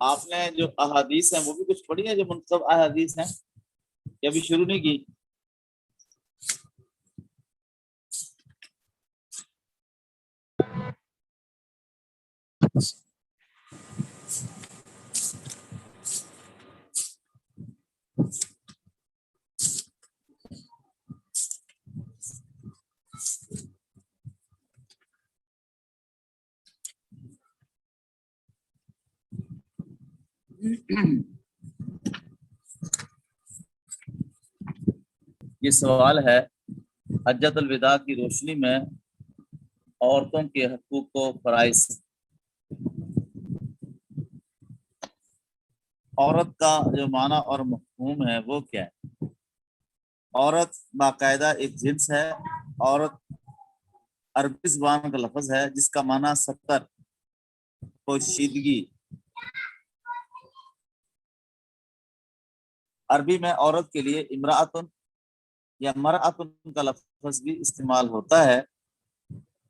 آپ نے جو احادیث ہیں وہ بھی کچھ پڑھی ہیں جو منتخب احادیث ہیں یا ابھی شروع نہیں کی؟ یہ سوال ہے حجۃ الوداع کی روشنی میں عورتوں کے حقوق و فرائض۔ عورت کا جو معنی اور مفہوم ہے وہ کیا ہے؟ عورت باقاعدہ ایک جنس ہے۔ عورت عربی زبان کا لفظ ہے جس کا معنی ستر، پوشیدگی۔ عربی میں عورت کے لیے امرأتن یا مرأتن کا لفظ بھی استعمال ہوتا ہے،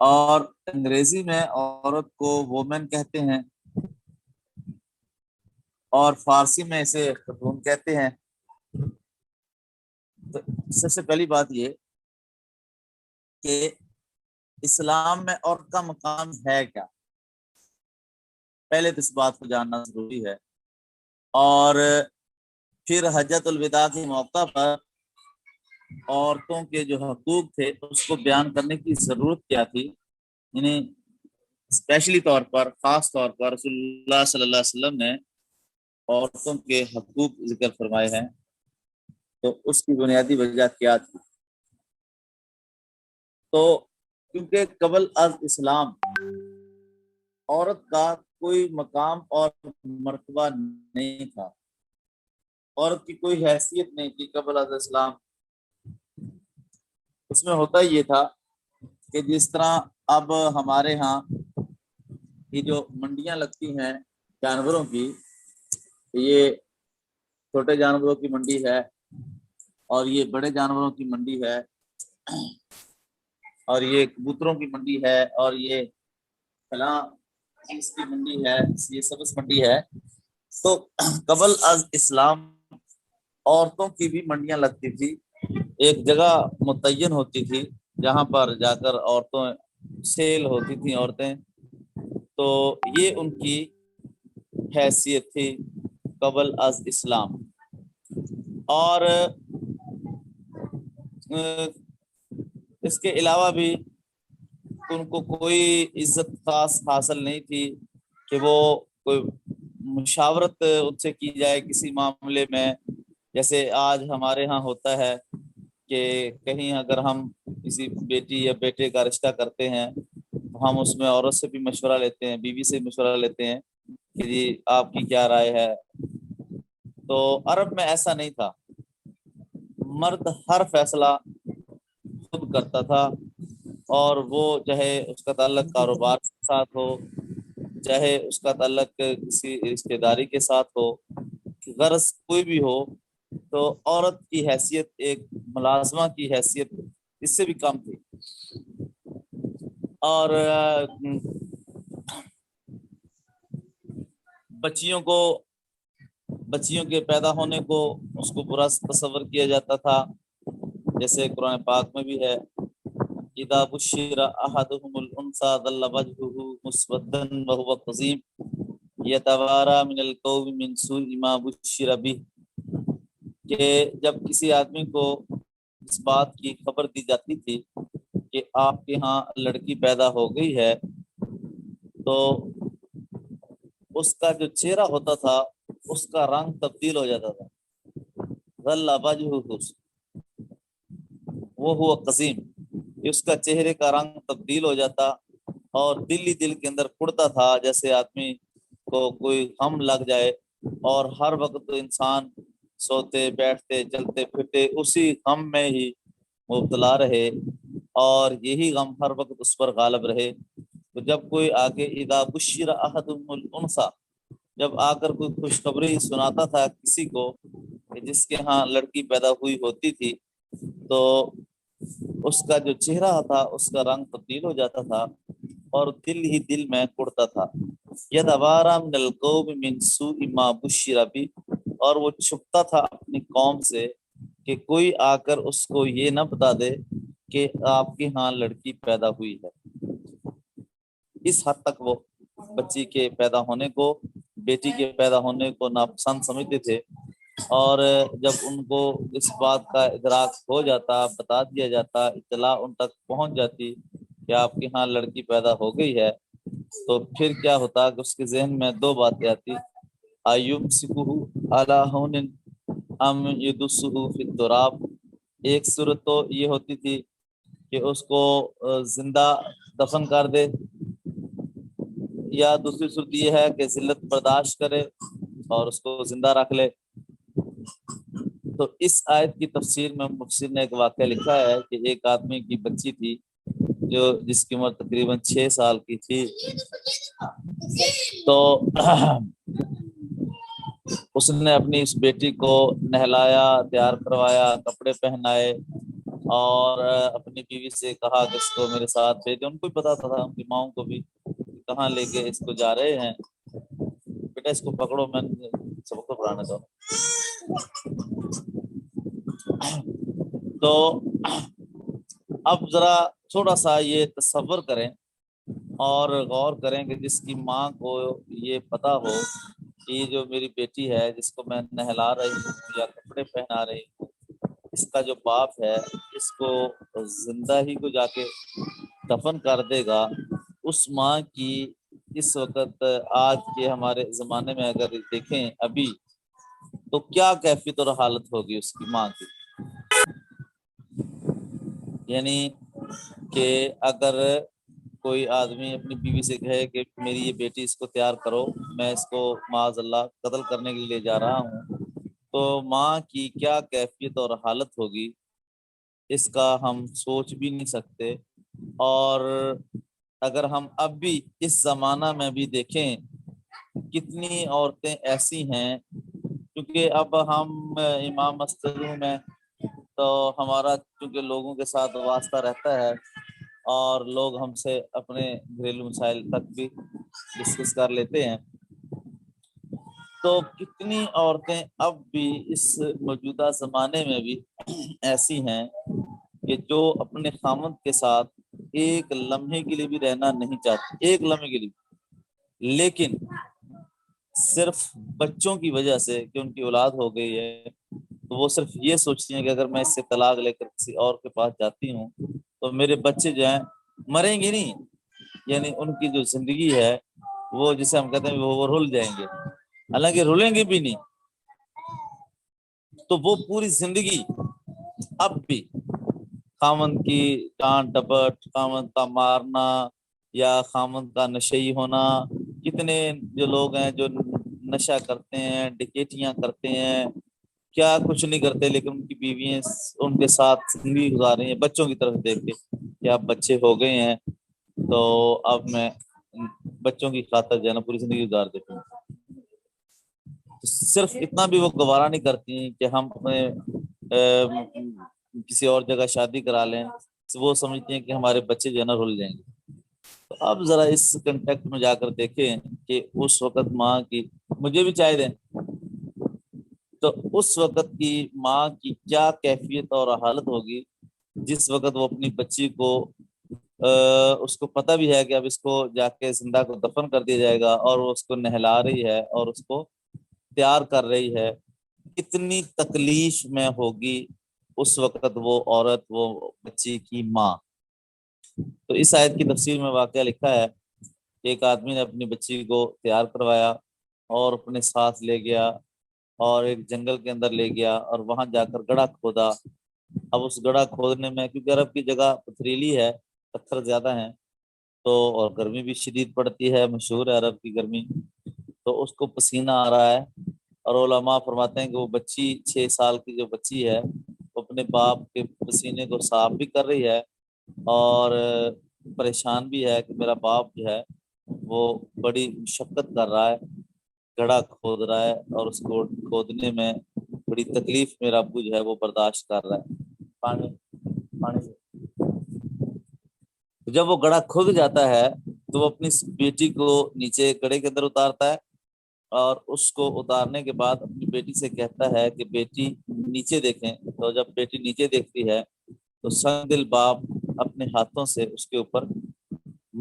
اور انگریزی میں عورت کو وومن کہتے ہیں اور فارسی میں اسے خاتون کہتے ہیں۔ تو سب سے پہلی بات یہ کہ اسلام میں عورت کا مقام ہے کیا، پہلے تو اس بات کو جاننا ضروری ہے۔ اور پھر حجۃ الوداع کے موقع پر عورتوں کے جو حقوق تھے اس کو بیان کرنے کی ضرورت کیا تھی، یعنی اسپیشلی طور پر، خاص طور پر رسول اللہ صلی اللہ علیہ وسلم نے عورتوں کے حقوق ذکر فرمائے ہیں، تو اس کی بنیادی وجہ کیا تھی؟ تو کیونکہ قبل از اسلام عورت کا کوئی مقام اور مرتبہ نہیں تھا، عورت کی کوئی حیثیت نہیں تھی قبل از اسلام۔ اس میں ہوتا یہ تھا کہ جس طرح اب ہمارے ہاں یہ جو منڈیاں لگتی ہیں جانوروں کی، یہ چھوٹے جانوروں کی منڈی ہے اور یہ بڑے جانوروں کی منڈی ہے، اور یہ کبوتروں کی منڈی ہے، اور یہ فلاں چیز کی منڈی ہے، یہ سبز منڈی ہے۔ تو قبل از اسلام عورتوں کی بھی منڈیاں لگتی تھی، ایک جگہ متعین ہوتی تھی جہاں پر جا کر عورتوں سیل ہوتی تھیں عورتیں، تو یہ ان کی حیثیت تھی قبل از اسلام۔ اور اس کے علاوہ بھی ان کو کوئی عزت خاص حاصل نہیں تھی کہ وہ کوئی مشاورت ان سے کی جائے کسی معاملے میں، جیسے آج ہمارے ہاں ہوتا ہے کہ کہیں اگر ہم کسی بیٹی یا بیٹے کا رشتہ کرتے ہیں تو ہم اس میں عورت سے بھی مشورہ لیتے ہیں، بیوی سے مشورہ لیتے ہیں کہ جی آپ کی کیا رائے ہے۔ تو عرب میں ایسا نہیں تھا، مرد ہر فیصلہ خود کرتا تھا، اور وہ چاہے اس کا تعلق کاروبار کے ساتھ ہو، چاہے اس کا تعلق کسی رشتہ داری کے ساتھ ہو، غرض کوئی بھی ہو، تو عورت کی حیثیت ایک ملازمہ کی حیثیت اس سے بھی کم تھی۔ اور بچیوں کے پیدا ہونے کو اس کو برا تصور کیا جاتا تھا، جیسے قرآن پاک میں بھی ہے اذا بشر احدهم الانثى ظل وجهه مسودا وهو كظيم يتوارى من القوم من سوء ما بشر به، کہ جب کسی آدمی کو اس بات کی خبر دی جاتی تھی کہ آپ کے ہاں لڑکی پیدا ہو گئی ہے، تو اس کا جو چہرہ ہوتا تھا اس کا رنگ تبدیل ہو جاتا تھا، ظل وجهه وهو قسیم، اس کا چہرے کا رنگ تبدیل ہو جاتا اور دل ہی دل کے اندر کڑتا تھا، جیسے آدمی کو کوئی غم لگ جائے، اور ہر وقت انسان سوتے بیٹھتے چلتے پھرتے اسی غم میں ہی مبتلا رہے، اور یہی غم ہر وقت اس پر غالب رہے۔ تو جب کوئی آگے اذا بشر احدهم الانثى، جب آ کر کوئی خوشخبری سناتا تھا کسی کو کہ جس کے ہاں لڑکی پیدا ہوئی ہوتی تھی، تو اس کا جو چہرہ تھا اس کا رنگ تبدیل ہو جاتا تھا اور دل ہی دل میں کڑتا تھا۔ یتوارا من القوم من سوء ما بشر بہ، اور وہ چھپتا تھا اپنی قوم سے کہ کوئی آ کر اس کو یہ نہ بتا دے کہ آپ کے ہاں لڑکی پیدا ہوئی ہے۔ اس حد تک وہ بچی کے پیدا ہونے کو، بیٹی کے پیدا ہونے کو ناپسند سمجھتے تھے، اور جب ان کو اس بات کا ادراک ہو جاتا، بتا دیا جاتا، اطلاع ان تک پہنچ جاتی کہ آپ کے ہاں لڑکی پیدا ہو گئی ہے، تو پھر کیا ہوتا کہ اس کے ذہن میں دو باتیں آتی، ایمسکہ علی ہون ام یدسہ فی التراب۔ ایک صورت تو یہ ہوتی تھی کہ اس کو زندہ دفن کر دے، یا دوسری صورت یہ ہے کہ ذلت برداشت کرے اور اس کو زندہ رکھ لے۔ تو اس آیت کی تفسیر میں مفسر نے ایک واقعہ لکھا ہے کہ ایک آدمی کی بچی تھی جس کی عمر تقریباً 6 سال کی تھی، تو اس نے اپنی اس بیٹی کو نہلایا، تیار کروایا، کپڑے پہنائے، اور اپنی بیوی سے کہا کہ اس کو میرے ساتھ بھیجو۔ ان کو بھی پتا تھا، ان کی ماؤں کو بھی، کہاں لے کے اس کو جا رہے ہیں، بیٹا اس کو پکڑو، میں سبق تو پڑھانا چاہوں۔ تو اب ذرا تھوڑا سا یہ تصور کریں اور غور کریں کہ جس کی ماں کو یہ پتا ہو کہ یہ جو میری بیٹی ہے جس کو میں نہلا رہی ہوں یا کپڑے پہنا رہی ہوں، اس کا جو باپ ہے اس کو زندہ ہی کو جا کے دفن کر دے گا، اس ماں کی اس وقت آج کے ہمارے زمانے میں اگر دیکھیں ابھی، تو کیا کیفیت اور حالت ہوگی اس کی ماں کی۔ یعنی کہ اگر کوئی آدمی اپنی بیوی سے کہے کہ میری یہ بیٹی اس کو تیار کرو، میں اس کو معاذ اللہ قتل کرنے کے لیے جا رہا ہوں، تو ماں کی کیا کیفیت اور حالت ہوگی اس کا ہم سوچ بھی نہیں سکتے۔ اور اگر ہم اب بھی اس زمانہ میں بھی دیکھیں کتنی عورتیں ایسی ہیں، کیونکہ اب ہم امام مسجدوں میں تو ہمارا چونکہ لوگوں کے ساتھ واسطہ رہتا ہے اور لوگ ہم سے اپنے گھریلو مسائل تک بھی ڈسکس کر لیتے ہیں، تو کتنی عورتیں اب بھی اس موجودہ زمانے میں بھی ایسی ہیں کہ جو اپنے خامند کے ساتھ ایک لمحے کے لیے بھی رہنا نہیں چاہتی، ایک لمحے کے لیے، لیکن صرف بچوں کی وجہ سے کہ ان کی اولاد ہو گئی ہے، تو وہ صرف یہ سوچتی ہیں کہ اگر میں اس سے طلاق لے کر کسی اور کے پاس جاتی ہوں تو میرے بچے جو ہیں مریں گے نہیں، یعنی ان کی جو زندگی ہے وہ جسے ہم کہتے ہیں وہ رول جائیں گے، حالانکہ رولیں گے بھی نہیں۔ تو وہ پوری زندگی اب بھی خامند کی ڈانٹ ڈپٹ، خامند کا مارنا یا خامند کا نشئی ہونا، کتنے جو لوگ ہیں جو نشہ کرتے ہیں، ڈکیتیاں کرتے ہیں، کیا کچھ نہیں کرتے، لیکن ان کی بیویاں ان کے ساتھ زندگی گزار رہی ہیں بچوں کی طرف دیکھ کے کہ اب بچے ہو گئے ہیں تو اب میں بچوں کی خاطر جو ہے نا پوری زندگی گزار دیتی ہوں۔ صرف اتنا بھی وہ گوارا نہیں کرتی کہ ہم اپنے کسی اور جگہ شادی کرا لیں، وہ سمجھتی ہیں کہ ہمارے بچے جو ہے نا رل جائیں گے۔ تو اب ذرا اس کنٹیکٹ میں جا کر دیکھیں کہ اس وقت ماں کی، مجھے بھی چائے دیں، تو اس وقت کی ماں کی کیا کیفیت اور حالت ہوگی جس وقت وہ اپنی بچی کو اس کو پتہ بھی ہے کہ اب اس کو جا کے زندہ کو دفن کر دیا جائے گا، اور وہ اس کو نہلا رہی ہے اور اس کو تیار کر رہی ہے، کتنی تکلیف میں ہوگی اس وقت وہ عورت، وہ بچی کی ماں۔ تو اس آیت کی تفسیر میں واقعہ لکھا ہے کہ ایک آدمی نے اپنی بچی کو تیار کروایا اور اپنے ساتھ لے گیا اور ایک جنگل کے اندر لے گیا اور وہاں جا کر گڑھا کھودا۔ اب اس گڑھا کھودنے میں، کیونکہ عرب کی جگہ پتھریلی ہے، پتھر زیادہ ہیں، تو اور گرمی بھی شدید پڑتی ہے، مشہور ہے عرب کی گرمی، تو اس کو پسینہ آ رہا ہے، اور علماء فرماتے ہیں کہ وہ بچی 6 سال کی جو بچی ہے وہ اپنے باپ کے پسینے کو صاف بھی کر رہی ہے اور پریشان بھی ہے کہ میرا باپ جو ہے وہ بڑی مشقت کر رہا ہے، گڑھا کھود رہا ہے، اور اس کو کھودنے میں بڑی تکلیف میرا ابو جو ہے وہ برداشت کر رہا ہے۔ پانی سے جب وہ گڑھا کھود جاتا ہے تو وہ اپنی بیٹی کو نیچے گڑھے کے اندر اتارتا ہے اور اس کو اتارنے کے بعد اپنی بیٹی سے کہتا ہے کہ بیٹی نیچے دیکھیں. تو جب بیٹی نیچے دیکھتی ہے تو سنگ دل باپ اپنے ہاتھوں سے اس کے اوپر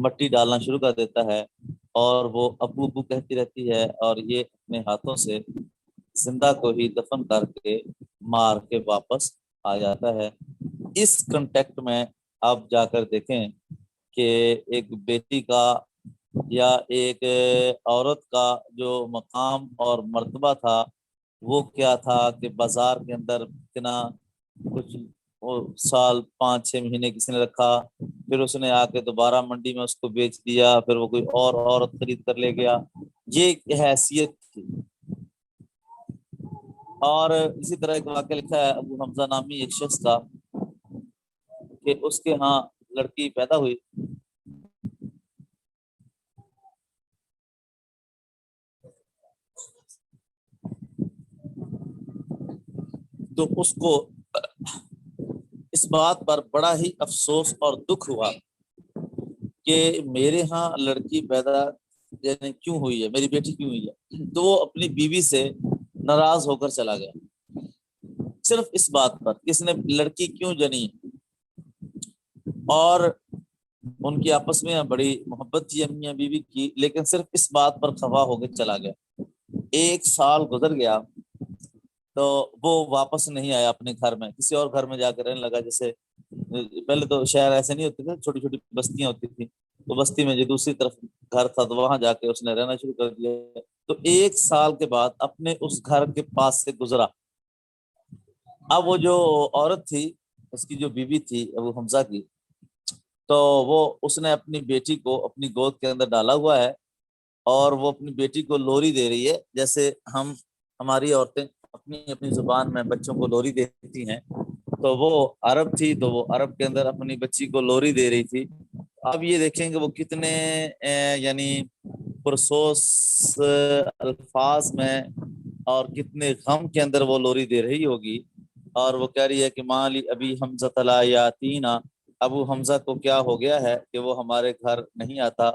مٹی ڈالنا شروع کر دیتا ہے اور وہ ابو ابو کہتی رہتی ہے اور یہ اپنے ہاتھوں سے زندہ کو ہی دفن کر کے مار کے واپس آ جاتا ہے. اس کنٹیکٹ میں آپ جا کر دیکھیں کہ ایک بیٹی کا یا ایک عورت کا جو مقام اور مرتبہ تھا وہ کیا تھا کہ بازار کے اندر اتنا کچھ سال 5-6 مہینے کسی نے رکھا, پھر اس نے آ کے دوبارہ منڈی میں اس کو بیچ دیا, پھر وہ کوئی اور عورت خرید کر لے گیا. یہ ایک حیثیت تھی. اور اسی طرح ایک واقعہ لکھا ہے ابو حمزہ نامی ایک شخص کا کہ اس کے ہاں لڑکی پیدا ہوئی تو اس کو اس بات پر بڑا ہی افسوس اور دکھ ہوا کہ میرے ہاں لڑکی پیدا یعنی کیوں ہوئی ہے, میری بیٹی کیوں ہوئی ہے. تو وہ اپنی بیوی سے ناراض ہو کر چلا گیا صرف اس بات پر کہ اس نے لڑکی کیوں جنی. اور ان کی آپس میں بڑی محبت تھی میاں بیوی کی, لیکن صرف اس بات پر خفا ہو کے چلا گیا. 1 سال گزر گیا تو وہ واپس نہیں آیا اپنے گھر میں, کسی اور گھر میں جا کر رہنے لگا. جیسے پہلے تو شہر ایسے نہیں ہوتے تھے, چھوٹی چھوٹی بستیاں ہوتی تھیں, تو بستی میں جو دوسری طرف گھر تھا تو وہاں جا کے اس نے رہنا شروع کر دیا. تو 1 سال کے بعد اپنے اس گھر کے پاس سے گزرا. اب وہ جو عورت تھی اس کی جو بیوی تھی ابو حمزہ کی, تو وہ اس نے اپنی بیٹی کو اپنی گود کے اندر ڈالا ہوا ہے اور وہ اپنی بیٹی کو لوری دے رہی ہے. جیسے ہماری عورتیں اپنی اپنی زبان میں بچوں کو لوری دیتی ہیں, تو وہ عرب تھی تو وہ عرب کے اندر اپنی بچی کو لوری دے رہی تھی. اب یہ دیکھیں کہ وہ کتنے یعنی پرسوس الفاظ میں اور کتنے غم کے اندر وہ لوری دے رہی ہوگی. اور وہ کہہ رہی ہے کہ مالی ابی حمزہ لا یاتینا, ابو حمزہ کو کیا ہو گیا ہے کہ وہ ہمارے گھر نہیں آتا.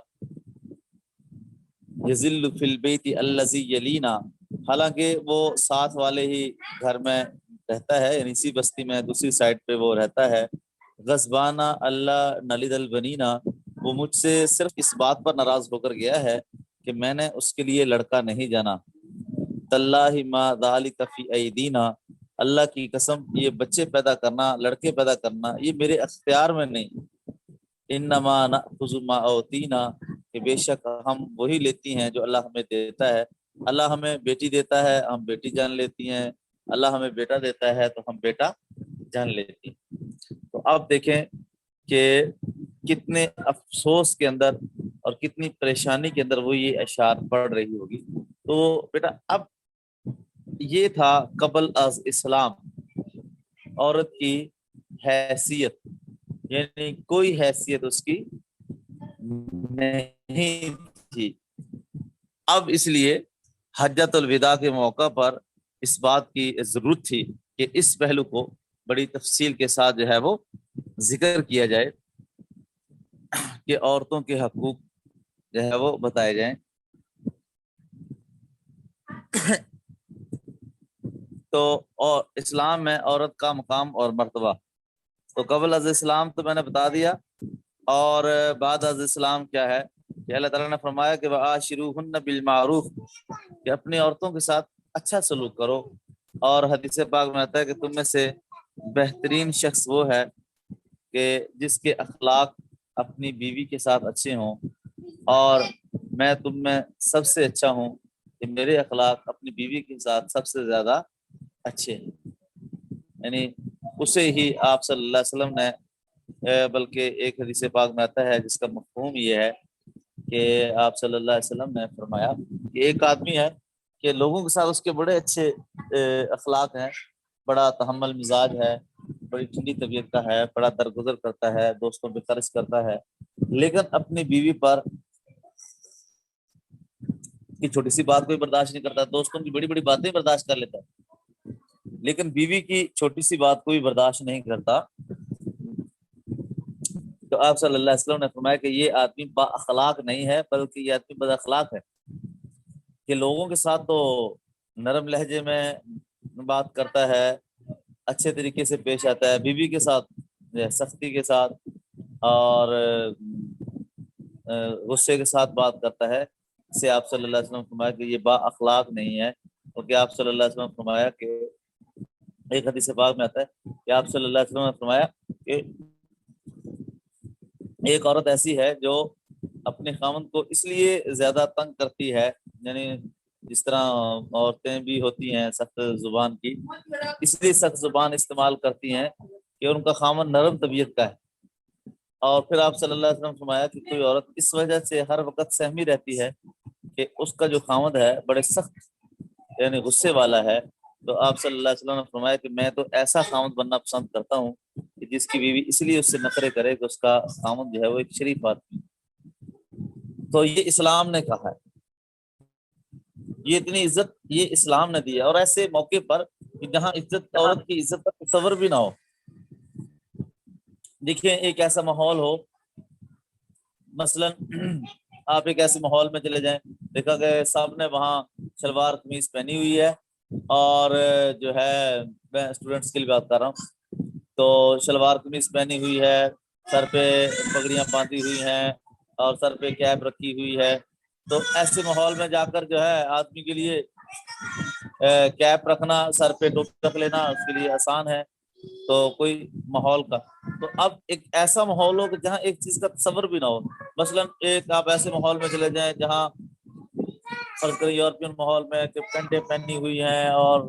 یذل فی البیت الذی یلینا, حالانکہ وہ ساتھ والے ہی گھر میں رہتا ہے, یعنی اسی بستی میں دوسری سائڈ پہ وہ رہتا ہے. غضبانہ اللہ نلد البنینا, وہ مجھ سے صرف اس بات پر ناراض ہو کر گیا ہے کہ میں نے اس کے لیے لڑکا نہیں جانا. تاللہ ما ذالک فی ایدینا, اللہ کی قسم یہ بچے پیدا کرنا, لڑکے پیدا کرنا یہ میرے اختیار میں نہیں. انما نأخذ ما اوتینا, کہ بے شک ہم وہی لیتی ہیں جو اللہ ہمیں دیتا ہے. اللہ ہمیں بیٹی دیتا ہے ہم بیٹی جان لیتی ہیں, اللہ ہمیں بیٹا دیتا ہے تو ہم بیٹا جان لیتی ہیں. تو آپ دیکھیں کہ کتنے افسوس کے اندر اور کتنی پریشانی کے اندر وہ یہ اشعار پڑھ رہی ہوگی. تو بیٹا اب یہ تھا قبل از اسلام عورت کی حیثیت, یعنی کوئی حیثیت اس کی نہیں تھی. اب اس لیے حجۃ الوداع کے موقع پر اس بات کی ضرورت تھی کہ اس پہلو کو بڑی تفصیل کے ساتھ جو ہے وہ ذکر کیا جائے کہ عورتوں کے حقوق جو ہے وہ بتائے جائیں. تو اور اسلام میں عورت کا مقام اور مرتبہ, تو قبل از اسلام تو میں نے بتا دیا, اور بعد از اسلام کیا ہے کہ اللہ تعالیٰ نے فرمایا کہ وَعَاشِرُوهُنَّ بِالْمَعْرُوفِ, کہ اپنی عورتوں کے ساتھ اچھا سلوک کرو. اور حدیث پاک میں آتا ہے کہ تم میں سے بہترین شخص وہ ہے کہ جس کے اخلاق اپنی بیوی کے ساتھ اچھے ہوں, اور میں تم میں سب سے اچھا ہوں کہ میرے اخلاق اپنی بیوی کے ساتھ سب سے زیادہ اچھے ہیں. یعنی اسے ہی آپ صلی اللہ علیہ وسلم نے, بلکہ ایک حدیث پاک میں آتا ہے جس کا مفہوم یہ ہے کہ آپ صلی اللہ علیہ وسلم نے فرمایا کہ ایک آدمی ہے کہ لوگوں کے ساتھ اس کے بڑے اچھے اخلاق ہیں, بڑا تحمل مزاج ہے, بڑی ٹھنڈی طبیعت کا ہے, بڑا درگزر کرتا ہے, دوستوں پہ خرچ کرتا ہے, لیکن اپنی بیوی پر کی چھوٹی سی بات کوئی برداشت نہیں کرتا. دوستوں کی بڑی بڑی باتیں برداشت کر لیتا ہے, لیکن بیوی کی چھوٹی سی بات کوئی برداشت نہیں کرتا. تو تو آپ صلی اللہ علیہ وسلم نے فرمایا کہ یہ آدمی با اخلاق نہیں ہے بلکہ یہ آدمی بد اخلاق ہے، کہ لوگوں کے ساتھ تو نرم لہجے میں بات کرتا ہے، اچھے طریقے سے پیش آتا ہے، بیوی کے ساتھ سختی کے ساتھ اور غصے کے ساتھ بات کرتا ہے، اسے آپ صلی اللہ علیہ وسلم نے فرمایا کہ یہ با اخلاق نہیں ہے۔ کیونکہ آپ صلی اللہ علیہ وسلم نے فرمایا کہ ایک حدیث پاک میں آتا ہے کہ آپ صلی اللہ علیہ وسلم نے فرمایا کہ ایک عورت ایسی ہے جو اپنے خاوند کو اس لیے زیادہ تنگ کرتی ہے، یعنی جس طرح عورتیں بھی ہوتی ہیں سخت زبان کی، اس لیے سخت زبان استعمال کرتی ہیں کہ ان کا خاوند نرم طبیعت کا ہے۔ اور پھر آپ صلی اللہ علیہ وسلم نے فرمایا کہ کوئی عورت اس وجہ سے ہر وقت سہمی رہتی ہے کہ اس کا جو خاوند ہے بڑے سخت یعنی غصے والا ہے، تو آپ صلی اللہ علیہ وسلم نے فرمایا کہ میں تو ایسا خاوند بننا پسند کرتا ہوں کہ جس کی بیوی اس لیے اس سے نخرے کرے کہ اس کا خاوند جو ہے وہ ایک شریف آدمی۔ تو یہ اسلام نے کہا ہے، یہ اتنی عزت یہ اسلام نے دی ہے۔ اور ایسے موقع پر جہاں عزت عورت کی عزت کا تصور بھی نہ ہو، دیکھیں ایک ایسا ماحول ہو، مثلا آپ ایک ایسے ماحول میں چلے جائیں، دیکھا کہ صاحب نے وہاں شلوار قمیض پہنی ہوئی ہے، اور جو ہے میں اسٹوڈنٹس کے لیے بات کر رہا ہوں، تو شلوار قمیض پہنی ہوئی ہے، سر پہ پگڑیاں باندھی ہوئی ہیں اور سر پہ کیپ رکھی ہوئی ہے، تو ایسے ماحول میں جا کر جو ہے آدمی کے لیے کیپ رکھنا، سر پہ ٹوپی رکھ لینا اس کے لیے آسان ہے، تو کوئی ماحول کا تو اب ایک ایسا ماحول ہو کہ جہاں ایک چیز کا تصور بھی نہ ہو، مثلا ایک آپ ایسے ماحول میں چلے جائیں جہاں یورپین ماحول میں کہ پینٹیں پہنی ہوئی ہیں اور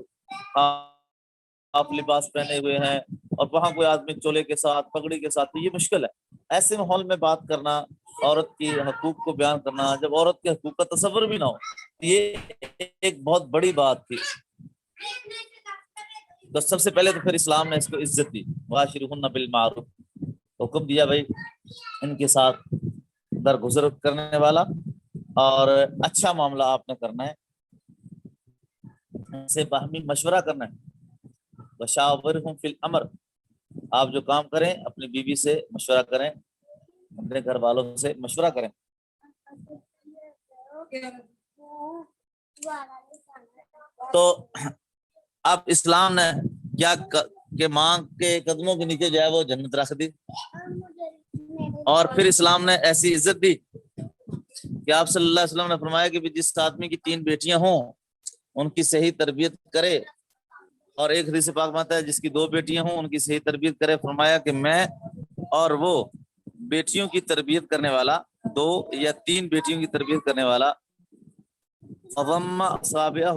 آپ لباس پہنے ہوئے ہیں، اور وہاں کوئی آدمی چولے کے ساتھ پگڑی کے ساتھ، تو یہ مشکل ہے۔ ایسے ماحول میں بات کرنا، عورت کی حقوق کو بیان کرنا، جب عورت کے حقوق کا تصور بھی نہ ہو، یہ ایک بہت بڑی بات تھی۔ تو سب سے پہلے تو پھر اسلام نے اس کو عزت دی، واشرہن بالمعروف، حکم دیا بھائی ان کے ساتھ درگزر کرنے والا اور اچھا معاملہ آپ نے کرنا ہے، ان سے باہمی مشورہ کرنا ہے، وشاورہم فی الامر، آپ جو کام کریں اپنی بیوی سے مشورہ کریں، اپنے گھر والوں سے مشورہ کریں۔ تو اب اسلام نے کیا کہ ماں کے قدموں کے نیچے جو ہے وہ جنت رکھ دی، اور پھر اسلام نے ایسی عزت دی کہ آپ صلی اللہ علیہ وسلم نے فرمایا کہ جس آدمی کی 3 بیٹیاں ہوں ان کی صحیح تربیت کرے، اور ایک حدیث پاک میں آتا ہے جس کی 2 بیٹیاں ہوں ان کی صحیح تربیت کرے، فرمایا کہ میں اور وہ بیٹیوں کی تربیت کرنے والا، 2 یا 3 بیٹیوں کی تربیت کرنے والا، فضم اصابعہ،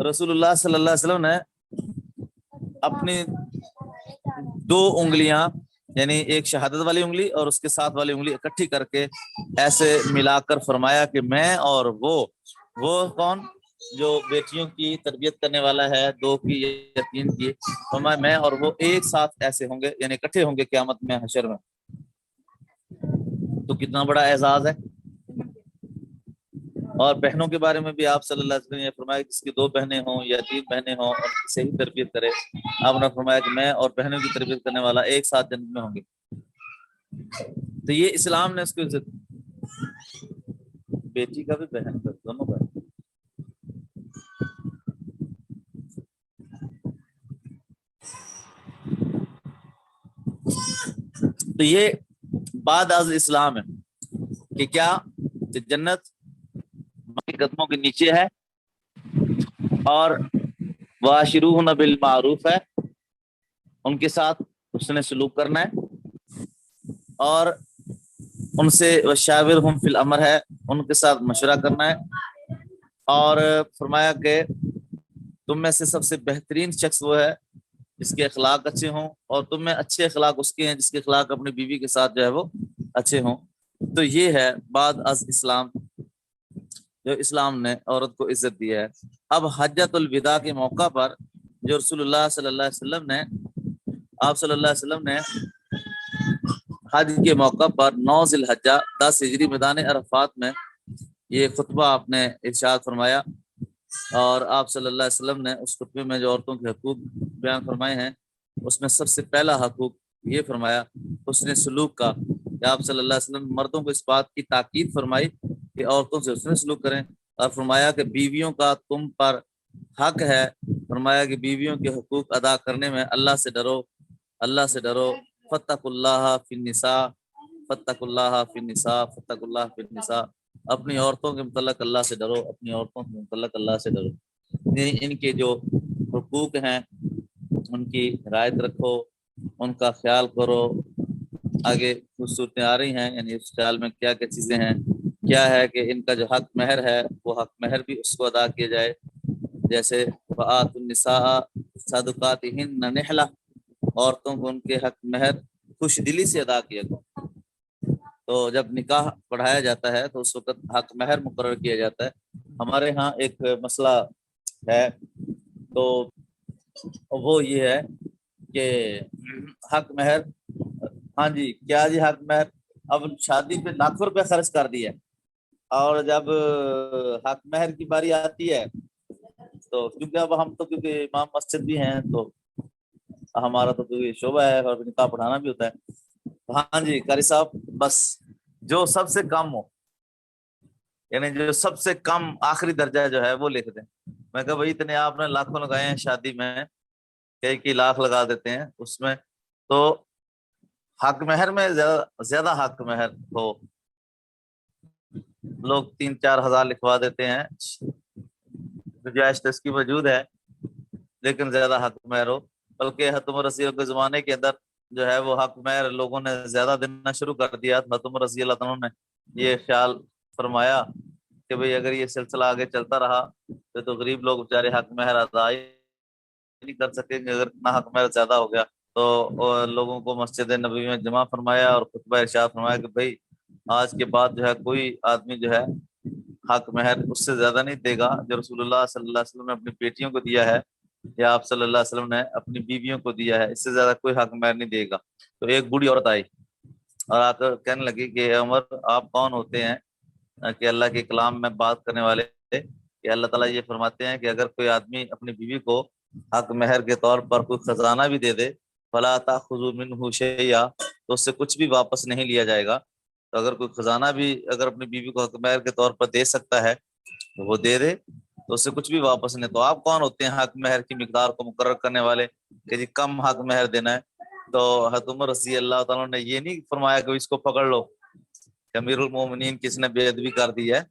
رسول اللہ صلی اللہ علیہ وسلم نے اپنی 2 انگلیاں یعنی ایک شہادت والی انگلی اور اس کے ساتھ والی انگلی اکٹھی کر کے ایسے ملا کر فرمایا کہ میں اور وہ کون جو بیٹیوں کی تربیت کرنے والا ہے 2 کی یا 3 کی، فرمایا میں اور وہ ایک ساتھ ایسے ہوں گے، یعنی اکٹھے ہوں گے قیامت میں حشر میں۔ تو کتنا بڑا اعزاز ہے۔ اور بہنوں کے بارے میں بھی آپ صلی اللہ علیہ وسلم نے فرمایا جس کی 2 بہنیں ہوں یا 3 بہنیں ہوں اور صحیح تربیت کرے، آپ نے فرمایا کہ میں اور بہنوں کی تربیت کرنے والا ایک ساتھ جنت میں ہوں گے۔ تو یہ اسلام نے اس کو عزت، بیٹی کا بھی بہن کا دونوں کا۔ تو یہ بعد از اسلام ہے کہ کیا کہ جنت کے قدموں کے نیچے ہے، اور واشروہن بالمعروف ہے، ان کے ساتھ حسن سلوک کرنا ہے، اور ان سے وشاورہم فی الامر ہے، ان کے ساتھ مشورہ کرنا ہے، اور فرمایا کہ تم میں سے سب سے بہترین شخص وہ ہے جس کے اخلاق اچھے ہوں، اور تم میں اچھے اخلاق اس کے ہیں جس کے اخلاق اپنی بیوی کے ساتھ جو ہے وہ اچھے ہوں۔ تو یہ ہے بعد از اسلام، جو اسلام نے عورت کو عزت دی ہے۔ اب حجۃ الوداع کے موقع پر جو رسول اللہ صلی اللہ علیہ وسلم نے آپ صلی اللہ علیہ وسلم نے حج کے موقع پر 9 ذی الحجہ 10 ہجری میدان عرفات میں یہ خطبہ آپ نے ارشاد فرمایا، اور آپ صلی اللہ علیہ وسلم نے اس خطبے میں جو عورتوں کے حقوق بیان فرمائے ہیں اس میں سب سے پہلا حقوق یہ فرمایا حسن سلوک کا کہ آپ صلی اللہ علیہ وسلم مردوں کو اس بات کی تاکید فرمائی کہ عورتوں سے حسن سلوک کریں، اور فرمایا کہ بیویوں کا تم پر حق ہے، فرمایا کہ بیویوں کے حقوق ادا کرنے میں اللہ سے ڈرو، اللہ سے ڈرو، فتقوا اللہ فی النساء، فتقوا اللہ فی النساء، فتقوا اللہ فی النساء، اپنی عورتوں کے متعلق اللہ سے ڈرو، اپنی عورتوں کے متعلق اللہ سے ڈرو، ان کے جو حقوق ہیں ان کی رعایت رکھو، ان کا خیال کرو۔ آگے کچھ صورتیں آ رہی ہیں، یعنی اس خیال میں کیا کیا چیزیں ہیں، کیا ہے کہ ان کا جو حق مہر ہے وہ حق مہر بھی اس کو ادا کیا جائے، جیسے وآتوا النساء صدقاتہن نحلہ، عورتوں کو ان کے حق مہر خوش دلی سے ادا کیا گیا۔ تو جب نکاح پڑھایا جاتا ہے تو اس وقت حق مہر مقرر کیا جاتا ہے۔ ہمارے ہاں ایک مسئلہ ہے، تو وہ یہ ہے کہ حق مہر، ہاں جی کیا جی حق مہر، اب شادی پہ لاکھوں روپے خرچ کر دیا، اور جب حق مہر کی باری آتی ہے تو کیونکہ اب ہم تو کیونکہ امام مسجد بھی ہیں تو ہمارا تو کیونکہ شعبہ ہے اور نکاح پڑھانا بھی ہوتا ہے، ہاں جی قاری صاحب، بس جو سب سے کم ہو، یعنی جو سب سے کم آخری درجہ جو ہے وہ لکھ دیں۔ میں کہا بھائی اتنے آپ نے لاکھوں لگائے ہیں شادی میں، کئی لاکھ لگا دیتے ہیں اس میں، تو حق مہر میں زیادہ حق مہر ہو، لوگ 3-4 ہزار لکھوا دیتے ہیں، گنجائش تو اس کی موجود ہے لیکن زیادہ حق مہر ہو، بلکہ حضرت عمر رضی اللہ کے زمانے کے اندر جو ہے وہ حق مہر لوگوں نے زیادہ دینا شروع کر دیا۔ حضرت عمر رضی اللہ عنہ نے یہ خیال فرمایا کہ بھئی اگر یہ سلسلہ آگے چلتا رہا تو غریب لوگ بیچارے حق مہر ادا نہیں کر سکیں گے، اگر اتنا حق مہر زیادہ ہو گیا تو لوگوں کو مسجد نبوی میں جمع فرمایا اور خطبہ ارشاد فرمایا کہ بھئی آج کے بعد جو ہے کوئی آدمی جو ہے حق مہر اس سے زیادہ نہیں دے گا جو رسول اللہ صلی اللہ علیہ وسلم نے اپنی بیٹیوں کو دیا ہے یا آپ صلی اللہ علیہ وسلم نے اپنی بیویوں کو دیا ہے، اس سے زیادہ کوئی حق مہر نہیں دے گا۔ تو ایک بوڑھی عورت آئی اور آ کر کہنے لگی کہ عمر آپ کون ہوتے ہیں کہ اللہ کے کلام میں بات کرنے والے کہ اللہ تعالیٰ یہ فرماتے ہیں کہ اگر کوئی آدمی اپنی بیوی کو حق مہر کے طور پر کوئی خزانہ بھی دے دے فلا تأخذوا منه شیئا، تو اس سے کچھ بھی واپس نہیں لیا جائے گا۔ تو اگر کوئی خزانہ بھی اگر اپنی بیوی کو حق مہر کے طور پر دے سکتا ہے تو وہ دے دے، تو اس سے کچھ بھی واپس نہیں۔ تو آپ کون ہوتے ہیں حق مہر کی مقدار کو مقرر کرنے والے کہ جی کم حق مہر دینا ہے؟ تو حضرت عمر رضی اللہ تعالیٰ نے یہ نہیں فرمایا کہ اس کو پکڑ لو کہ امیر المومنین کس نے بے ادبی کر دی ہے،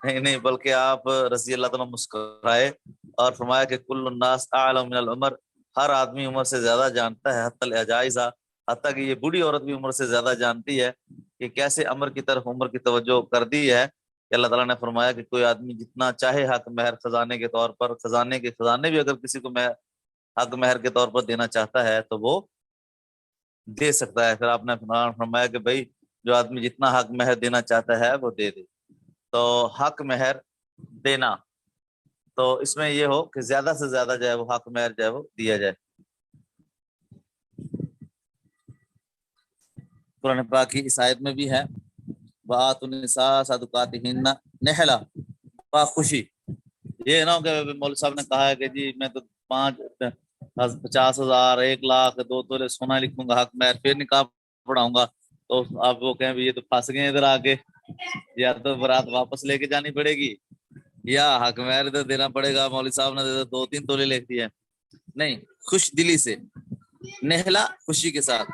نہیں، بلکہ آپ رضی اللہ تعالیٰ مسکرائے اور فرمایا کہ کل الناس اعلم من العمر، ہر آدمی عمر سے زیادہ جانتا ہے، حتی العجائزہ، حتیٰ کہ یہ بوڑھی عورت بھی عمر سے زیادہ جانتی ہے کہ کیسے عمر کی طرف عمر کی توجہ کر دی ہے کہ اللہ تعالیٰ نے فرمایا کہ کوئی آدمی جتنا چاہے حق مہر خزانے کے طور پر، خزانے بھی اگر کسی کو حق مہر کے طور پر دینا چاہتا ہے تو وہ دے سکتا ہے۔ پھر آپ نے فرمایا کہ بھائی جو آدمی جتنا حق مہر دینا چاہتا ہے وہ دے دے۔ تو حق مہر دینا، تو اس میں یہ ہو کہ زیادہ سے زیادہ جو ہے وہ حق مہر جو ہے وہ دیا جائے۔ قرآن پاک کی اس آیت میں بھی ہے وآتوا النساء صدقاتہن نحلہ، خوشی، یہ نہ ہو کہ مولوی صاحب نے کہا ہے کہ جی میں تو 50,000 1 لاکھ 2 تولے سونا لکھوں گا حق مہر پھر نکاح پڑھاؤں گا، تو آپ وہ کہیں یہ تو پھنس گئے ادھر آ کے، یا تو برات واپس لے کے جانی پڑے گی یا حق مہر ادھر دینا پڑے گا، مولوی صاحب نے 2-3 تولے لکھ دیے۔ نہیں، خوش دلی سے، نہلا خوشی کے ساتھ،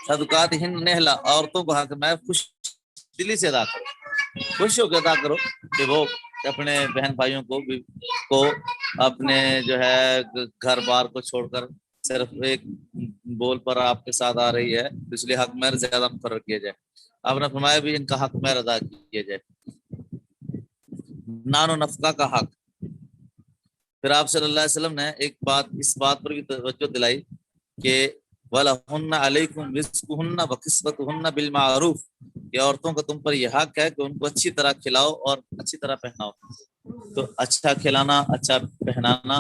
صدقاتہن نہلا، عورتوں کو حق مہر خوش دلی سے ادا کرو، خوش ہو کے ادا کرو کہ وہ اپنے بہن بھائیوں کو اپنے جو ہے گھر بار کو چھوڑ کر صرف ایک بول پر آپ کے ساتھ آ رہی ہے، اس لیے حق مہر زیادہ مقرر کیا جائے۔ آپ نے فرمایا بھی ان کا حق مہر ادا کیا جائے۔ نان و نفقہ کا حق، پھر آپ صلی اللہ علیہ وسلم نے اس بات پر بھی توجہ دلائی کہ وَلَهُنَّ عَلَيْكُمْ رِزْقُهُنَّ وَكِسْوَتُهُنَّ بِالْمَعْرُوفِ، کہ عورتوں کا تم پر یہ حق ہے کہ ان کو اچھی طرح کھلاؤ اور اچھی طرح پہناؤ۔ تو اچھا کھلانا، اچھا پہنانا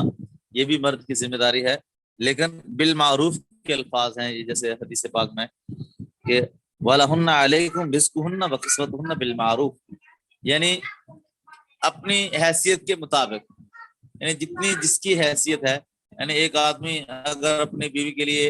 یہ بھی مرد کی ذمہ داری ہے، لیکن بالمعروف کے الفاظ ہیں، یہ جیسے حدیث پاک میں کہ وَلَهُنَّ عَلَيْكُمْ رِزْقُهُنَّ وَكِسْوَتُهُنَّ بِالْمَعْرُوفِ، یعنی اپنی حیثیت کے مطابق، یعنی جتنی جس کی حیثیت ہے، یعنی ایک آدمی اگر اپنی بیوی کے لیے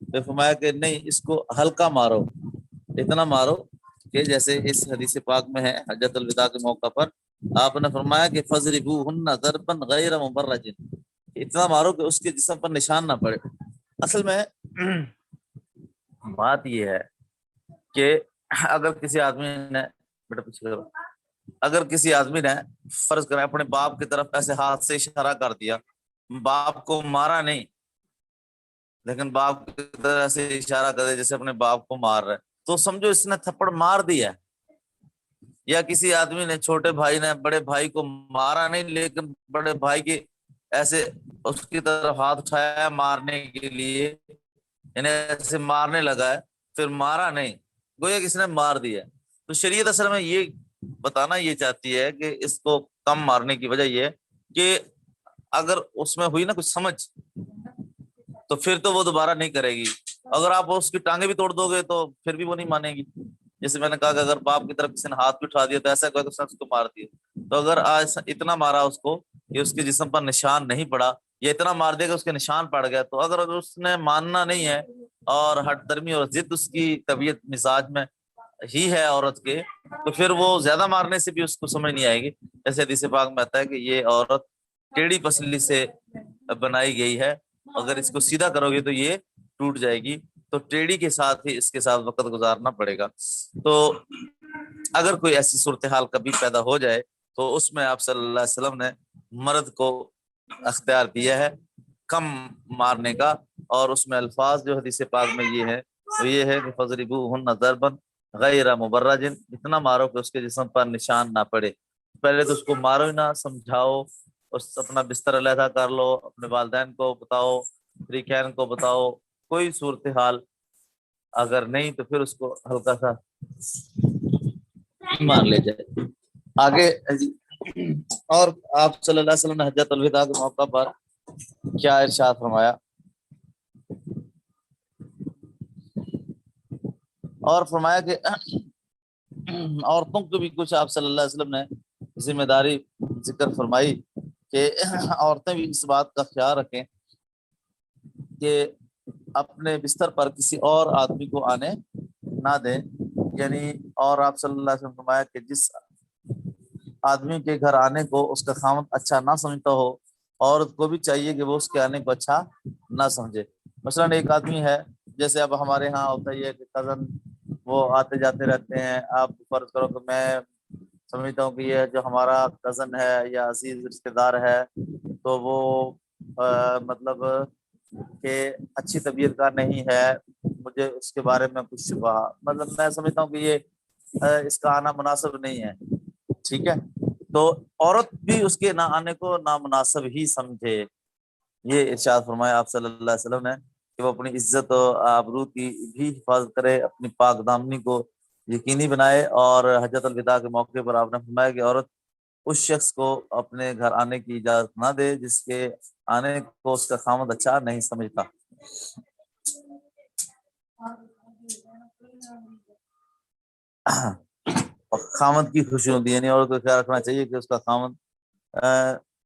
پھر فرمایا کہ نہیں، اس کو ہلکا مارو، اتنا مارو کہ جیسے اس حدیث پاک میں ہے حجۃ الوداع کے موقع پر آپ نے فرمایا کہ فضربوہن ضربا غیر مبرج، اتنا مارو کہ اس کے جسم پر نشان نہ پڑے۔ اصل میں بات یہ ہے کہ اگر کسی آدمی نے بیٹا پیچھے کرو، اگر کسی آدمی نے فرض کرا اپنے باپ کی طرف ایسے ہاتھ سے اشارہ کر دیا، باپ کو مارا نہیں لیکن باپ کی طرف سے اشارہ کر دیا جیسے اپنے باپ کو مار رہا ہے، تو سمجھو اس نے تھپڑ مار دیا۔ یا کسی آدمی نے، چھوٹے بھائی نے بڑے بھائی کو مارا نہیں لیکن بڑے بھائی کی ایسے اس کی طرف ہاتھ اٹھایا مارنے کے لیے، یعنی ایسے مارنے لگا ہے، پھر مارا نہیں، گویا کس نے مار دیا۔ تو شریعت اصل میں یہ بتانا یہ چاہتی ہے کہ اس کو کم مارنے کی وجہ یہ کہ اگر اس میں ہوئی نا کچھ سمجھ تو پھر تو وہ دوبارہ نہیں کرے گی۔ اگر آپ اس کی ٹانگیں بھی توڑ دو گے تو پھر بھی وہ نہیں مانے گی۔ جیسے میں نے کہا کہ اگر باپ کی طرف کسی نے ہاتھ بھی اٹھا دیا تو ایسا کہ اس نے اس کو مار دیا، تو اگر آج اتنا مارا اس کو کہ اس کے جسم پر نشان نہیں پڑا، یا اتنا مار دیا کہ اس کے نشان پڑ گیا، تو اگر اس نے ماننا نہیں ہے اور ہٹ درمی اور ضد اس کی طبیعت مزاج میں ہی ہے عورت کے، تو پھر وہ زیادہ مارنے سے بھی اس کو سمجھ نہیں آئے گی۔ جیسے حدیث پاک میں آتا ہے کہ یہ عورت ٹیڑھی پسلی سے بنائی گئی ہے، اگر اس کو سیدھا کرو گے تو یہ ٹوٹ جائے گی، تو ٹیڑھی کے ساتھ ہی اس کے ساتھ وقت گزارنا پڑے گا۔ تو اگر کوئی ایسی صورتحال کبھی پیدا ہو جائے تو اس میں آپ صلی اللہ علیہ وسلم نے مرد کو اختیار دیا ہے کم مارنے کا، اور اس میں الفاظ جو حدیث پاک میں یہ ہے وہ یہ ہے کہ فضربوہن ضربا غیر مبرج، اتنا مارو کہ اس کے جسم پر نشان نہ پڑے۔ پہلے تو اس کو مارو ہی نہ، سمجھاؤ، اس اپنا بستر علیحدہ کر لو، اپنے والدین کو بتاؤ، فریقین کو بتاؤ، کوئی صورتحال اگر نہیں تو پھر اس کو ہلکا سا مار لے جائے آگے۔ اور آپ صلی اللہ علیہ وسلم نے حجۃ الوداع کے موقع پر کیا ارشاد فرمایا، اور فرمایا کہ عورتوں کو بھی کچھ آپ صلی اللہ علیہ وسلم نے ذمہ داری ذکر فرمائی کہ عورتیں بھی اس بات کا خیال رکھیں کہ اپنے بستر پر کسی اور آدمی کو آنے نہ دیں، یعنی اور آپ صلی اللہ علیہ وسلم نے فرمایا کہ جس آدمی کے گھر آنے کو اس کا خاوند اچھا نہ سمجھتا ہو، عورت کو بھی چاہیے کہ وہ اس کے آنے کو اچھا نہ سمجھے۔ مثلاً ایک آدمی ہے، جیسے اب ہمارے ہاں ہوتا ہی ہے کہ کزن وہ آتے جاتے رہتے ہیں، آپ فرض کرو کہ میں سمجھتا ہوں کہ یہ جو ہمارا کزن ہے یا عزیز رشتے دار ہے تو وہ مطلب کہ اچھی طبیعت کا نہیں ہے، مجھے اس کے بارے میں کچھ شبہ، مطلب میں سمجھتا ہوں کہ یہ اس کا آنا مناسب نہیں ہے، ٹھیک ہے، تو عورت بھی اس کے نہ آنے کو نامناسب ہی سمجھے۔ یہ ارشاد فرمایا آپ صلی اللہ علیہ وسلم نے کہ وہ اپنی عزت و آبرو کی بھی حفاظت کرے، اپنی پاک دامنی کو یقینی بنائے۔ اور حجۃ الوداع کے موقع پر آپ نے فرمایا کہ عورت اس شخص کو اپنے گھر آنے کی اجازت نہ دے جس کے آنے کو اس کا خاوند اچھا نہیں سمجھتا۔ اور خاوند کی خوشی ہوتی ہے، یعنی عورت کو خیال رکھنا چاہیے کہ اس کا خاوند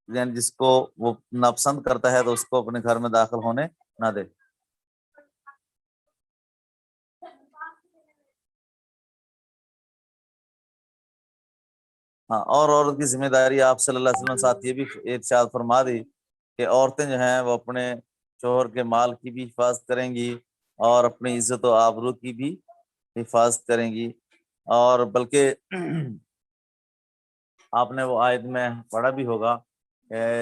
یعنی جس کو وہ ناپسند کرتا ہے تو اس کو اپنے گھر میں داخل ہونے نہ دے۔ ہاں، اور عورت کی ذمہ داری آپ صلی اللہ علیہ وسلم ساتھ یہ بھی ارشاد فرما دی کہ عورتیں جو ہیں وہ اپنے شوہر کے مال کی بھی حفاظت کریں گی اور اپنی عزت و آبرو کی بھی حفاظت کریں گی۔ اور بلکہ آپ نے وہ آیت میں پڑھا بھی ہوگا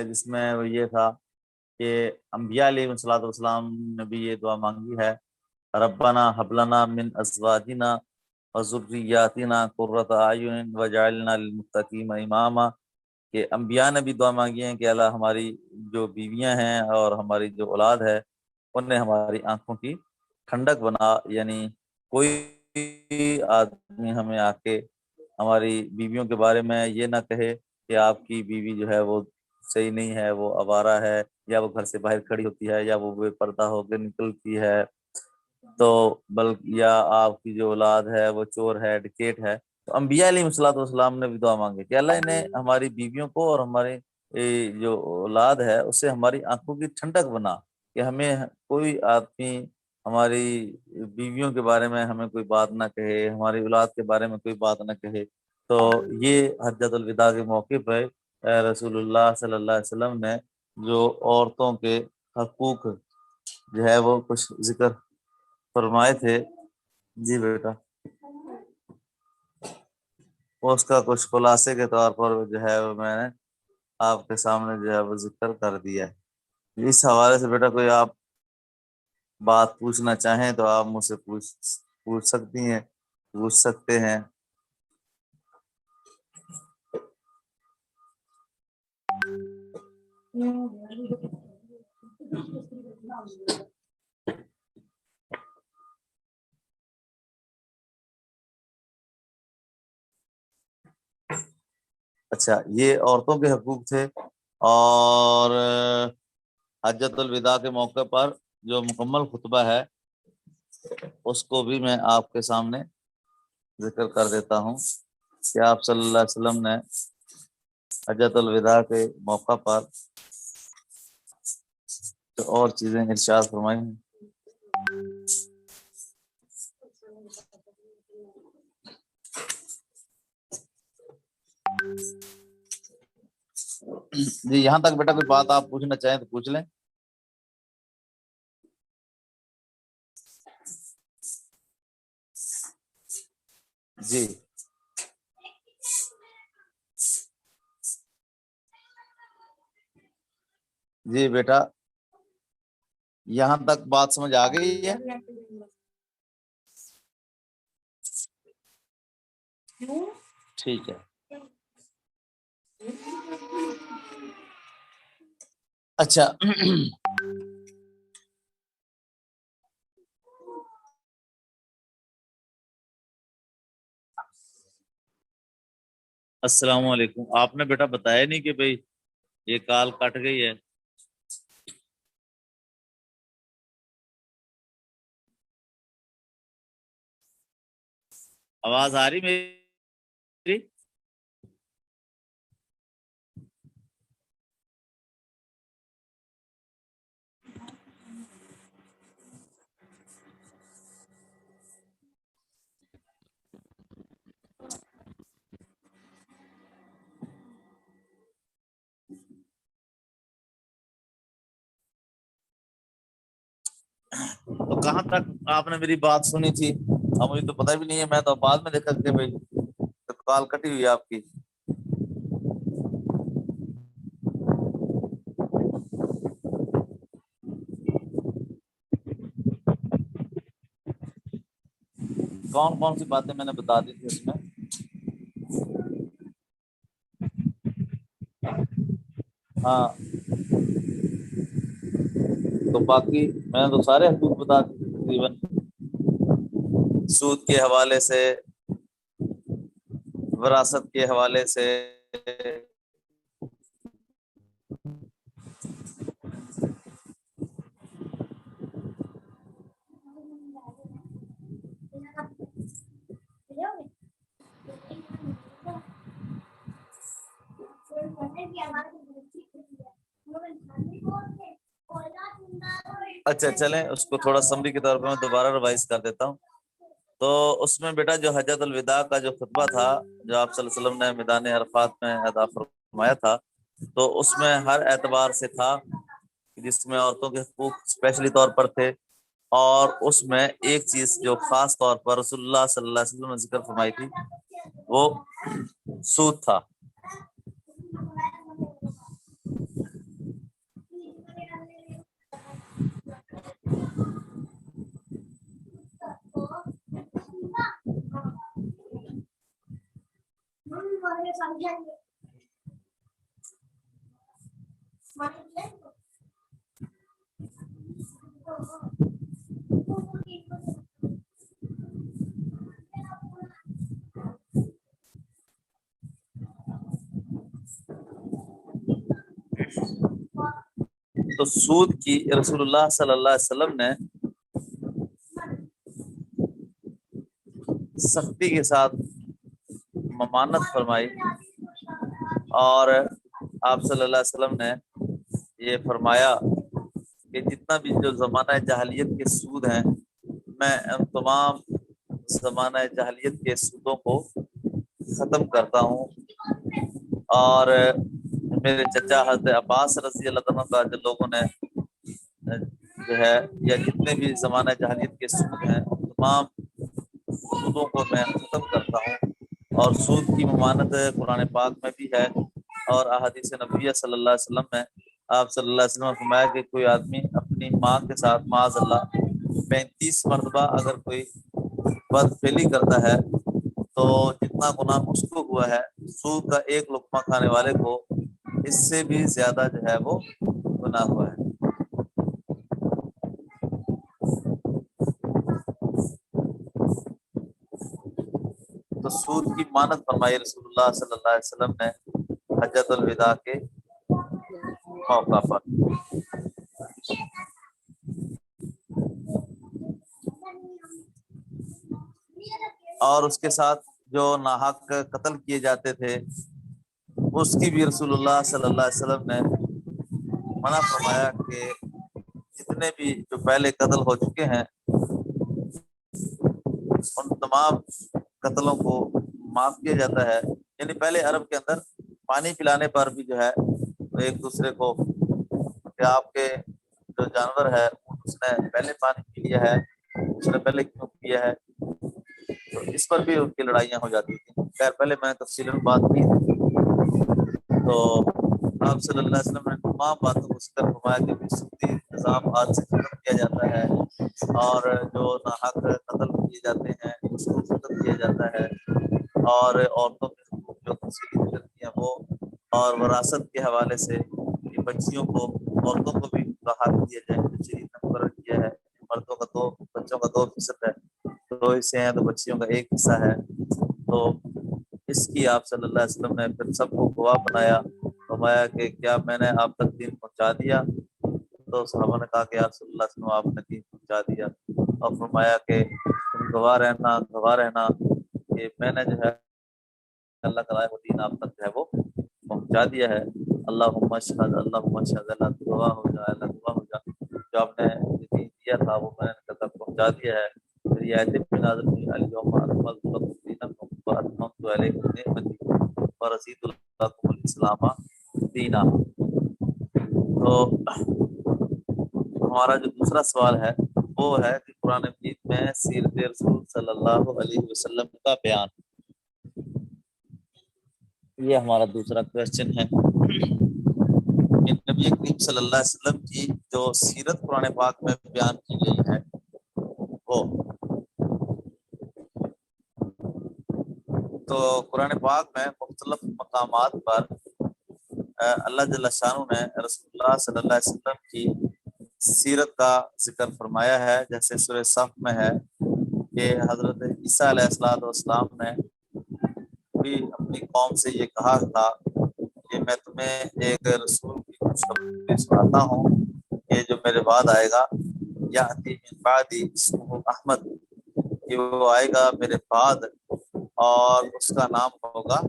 جس میں وہ یہ تھا کہ انبیاء علیہ الصلوۃ والسلام نے بھی یہ دعا مانگی ہے، ربنا حب لنا من ازواجنا وذریاتنا قرۃ اعین وجعلنا للمتقین اماما، کہ انبیاء نے بھی دعا مانگی ہے کہ اللہ ہماری جو بیویاں ہیں اور ہماری جو اولاد ہے انہیں ہماری آنکھوں کی ٹھنڈک بنا، یعنی کوئی آدمی ہمیں آ کے ہماری بیویوں کے بارے میں یہ نہ کہے کہ آپ کی بیوی جو ہے وہ صحیح نہیں ہے، وہ آوارہ ہے، یا وہ گھر سے باہر کھڑی ہوتی ہے، یا وہ بے پردہ ہو کے نکلتی ہے، تو بلکہ یا آپ کی جو اولاد ہے وہ چور ہے، ڈکیٹ ہے۔ تو انبیاء علیہ الصلوۃ والسلام نے بھی دعا مانگی کہ اللہ انہیں ہماری بیویوں کو اور ہمارے جو اولاد ہے اسے ہماری آنکھوں کی ٹھنڈک بنا، کہ ہمیں کوئی آدمی ہماری بیویوں کے بارے میں ہمیں کوئی بات نہ کہے، ہماری اولاد کے بارے میں کوئی بات نہ کہے۔ تو یہ حجۃ الوداع کے موقع پہ رسول اللہ صلی اللہ علیہ وسلم نے جو عورتوں کے حقوق جو ہے وہ کچھ ذکر فرمائے تھے۔ جی بیٹا، اس کا کچھ خلاصے کے طور پر جو ہے وہ میں نے آپ کے سامنے جو ہے وہ ذکر کر دیا ہے۔ اس حوالے سے بیٹا کوئی آپ بات پوچھنا چاہیں تو آپ مجھ سے پوچھ سکتی ہیں، پوچھ سکتے ہیں۔ اچھا، یہ عورتوں کے حقوق تھے، اور حجۃ الوداع کے موقع پر جو مکمل خطبہ ہے اس کو بھی میں آپ کے سامنے ذکر کر دیتا ہوں کہ آپ صلی اللہ علیہ وسلم نے حجۃ الوداع کے موقع پر جو اور چیزیں ارشاد فرمائی ہیں۔ جی، یہاں تک بیٹا کوئی بات آپ پوچھنا چاہیں تو پوچھ لیں۔ جی جی بیٹا، یہاں تک بات سمجھ آ گئی ہے؟ ٹھیک ہے۔ اچھا، السلام علیکم۔ آپ نے بیٹا بتایا نہیں کہ بھئی یہ کال کٹ گئی ہے۔ آواز آ رہی میری؟ تو کہاں تک آپ نے میری بات سنی تھی؟ اب مجھے تو پتہ بھی نہیں ہے، میں تو بعد میں دیکھا کہ بھئی تو کال کٹی ہوئی ہے آپ کی۔ کون کون سی باتیں میں نے بتا دی تھی اس میں؟ ہاں، تو باقی میں نے تو سارے حقوق بتا دیے تقریباً، سود کے حوالے سے، وراثت کے حوالے سے۔ اچھا چلیں، اس کو تھوڑا سمری کے طور پہ میں دوبارہ ریوائز کر دیتا ہوں۔ تو اس میں بیٹا جو حجۃ الوداع کا جو خطبہ تھا جو آپ صلی اللہ علیہ وسلم نے میدان عرفات میں ادا فرمایا تھا، تو اس میں ہر اعتبار سے تھا جس میں عورتوں کے حقوق اسپیشلی طور پر تھے، اور اس میں ایک چیز جو خاص طور پر رسول اللہ صلی اللہ علیہ وسلم نے ذکر فرمائی تھی وہ سود تھا۔ تو سود کی رسول اللہ صلی اللہ علیہ وسلم نے سختی کے ساتھ ممانعت فرمائی، اور آپ صلی اللہ علیہ وسلم نے یہ فرمایا کہ کہ جتنا بھی جو زمانہ جاہلیت کے سود ہیں، میں ان تمام زمانہ جاہلیت کے سودوں کو ختم کرتا ہوں، اور میرے چچا حضرت عباس رضی اللہ عنہ کا جو لوگوں نے جو ہے، یا جتنے بھی زمانہ جاہلیت کے سود ہیں تمام سودوں کو میں ختم کرتا ہوں۔ اور سود کی ممانت قرآن پاک میں بھی ہے، اور احادیث نبویہ صلی اللہ علیہ وسلم میں آپ صلی اللہ علیہ وسلم نے فرمایا کہ کوئی آدمی اپنی ماں کے ساتھ معاذ اللہ 35 مرتبہ اگر کوئی بدفعلی کرتا ہے تو جتنا گناہ اس کو ہوا ہے، سود کا ایک لقمہ کھانے والے کو اس سے بھی زیادہ جو ہے وہ گناہ ہوا ہے۔ تو سود کی مانت فرمائی رسول اللہ صلی اللہ علیہ وسلم نے حجۃ الوداع کے موقع پر۔ اور اس کے ساتھ جو ناحق قتل کیے جاتے تھے اس کی بھی رسول اللہ صلی اللہ علیہ وسلم نے منع فرمایا کہ جتنے بھی جو پہلے قتل ہو چکے ہیں ان تمام قتلوں کو معاف کیا جاتا ہے۔ یعنی پہلے عرب کے اندر پانی پلانے پر بھی جو ہے ایک دوسرے کو کہ آپ کے جو جانور ہے اس نے پہلے پانی پی لیا ہے، اس نے پہلے کیوں پیا ہے، تو اس پر بھی ان کی لڑائیاں ہو جاتی تھیں۔ خیر پہلے میں تفصیل میں بات کی تھی، تو آپ صلی اللہ علیہ وسلم نے تمام باتوں کو ذکر فرمایا کہ سودی نظام آج سے ختم کیا جاتا ہے، اور جو ناحق قتل کیے جاتے ہیں اس کو ختم کیا جاتا ہے، اور عورتوں کے حقوق جو تفصیلی ذکر کیا وہ، اور وراثت کے حوالے سے کہ بچیوں کو عورتوں کو بھی کہا دیا جائے، شریف نے مقرر کیا ہے مردوں کا 2 بچوں کا 2% ہے، 2 حصے ہیں تو بچیوں کا 1 حصہ ہے۔ تو اس کی آپ صلی اللہ علیہ وسلم نے پھر سب کو گواہ بنایا، فرمایا کہ کیا میں نے آپ تک دین پہنچا دیا؟ تو صحابہ نے کہا کہ یا رسول اللہ صلی اللہ علیہ وسلم آپ نے دین پہنچا دیا، اور فرمایا کہ تم گواہ رہنا کہ میں نے جو ہے اللہ تعالیٰ وہ دین آپ تک جو ہے وہ پہنچا دیا ہے۔ اللہم اشہد، اللہم اشہد، اللہ تو گواہ ہو جا، اللہ گواہ ہو جا، جو آپ نے دین دیا تھا وہ میں نے تک پہنچا دیا ہے۔ پھر یہ آیت بھی نازل ہوئی، الیوم اکملت لکم دینکم واتممت علیکم نعمتی ورضیت لکم الاسلام دینا۔ تو ہمارا جو دوسرا سوال ہے وہ ہے کہ قرآن مجید میں سیرت رسول صلی اللہ علیہ وسلم کا بیان، یہ ہمارا دوسرا کویشچن ہے۔ نبی کریم صلی اللہ علیہ وسلم کی جو سیرت قرآن پاک میں بیان کی گئی ہے وہ، تو قرآن پاک میں مختلف مقامات پر اللہ جل شانہ نے رسول اللہ صلی اللہ علیہ وسلم کی سیرت کا ذکر فرمایا ہے، جیسے سورہ صف میں ہے کہ حضرت عیسیٰ علیہ السلام نے بھی اپنی قوم سے یہ کہا تھا کہ میں تمہیں ایک رسول کی خوشخبری سناتا ہوں کہ جو میرے بعد آئے گا، یأتی من بعدی اسمہ احمد، کہ وہ آئے گا میرے بعد اور اس کا نام ہوگا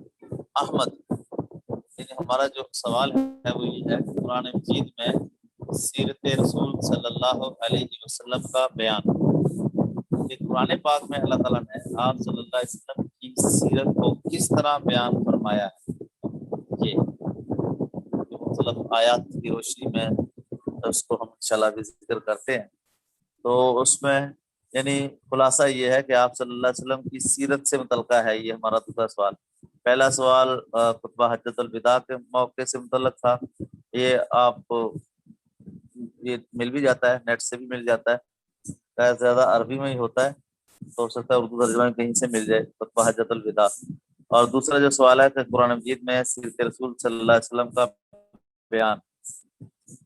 احمد۔ یعنی ہمارا جو سوال ہے وہ یہ ہے کہ قرآن مجید میں سیرت رسول صلی اللہ علیہ وسلم کا بیان، کہ قرآن پاک میں اللہ تعالیٰ نے آپ صلی اللہ علیہ وسلم کی سیرت کو کس طرح بیان فرمایا ہے، یہ مختلف آیات کی روشنی میں اس کو ہم انشاءاللہ بھی ذکر کرتے ہیں۔ تو اس میں یعنی خلاصہ یہ ہے کہ آپ صلی اللہ علیہ وسلم کی سیرت سے متعلقہ ہے یہ ہمارا دوسرا سوال۔ پہلا سوال خطبہ حجۃ الوداع کے موقع سے متعلق تھا، یہ آپ یہ مل بھی جاتا ہے، نیٹ سے بھی مل جاتا ہے، زیادہ عربی میں ہی ہوتا ہے تو ہو سکتا ہے اردو ترجمہ میں کہیں سے مل جائے، خطبہ حجۃ الوداع۔ اور دوسرا جو سوال ہے کہ قرآن مجید میں سیرت رسول صلی اللہ علیہ وسلم کا بیان،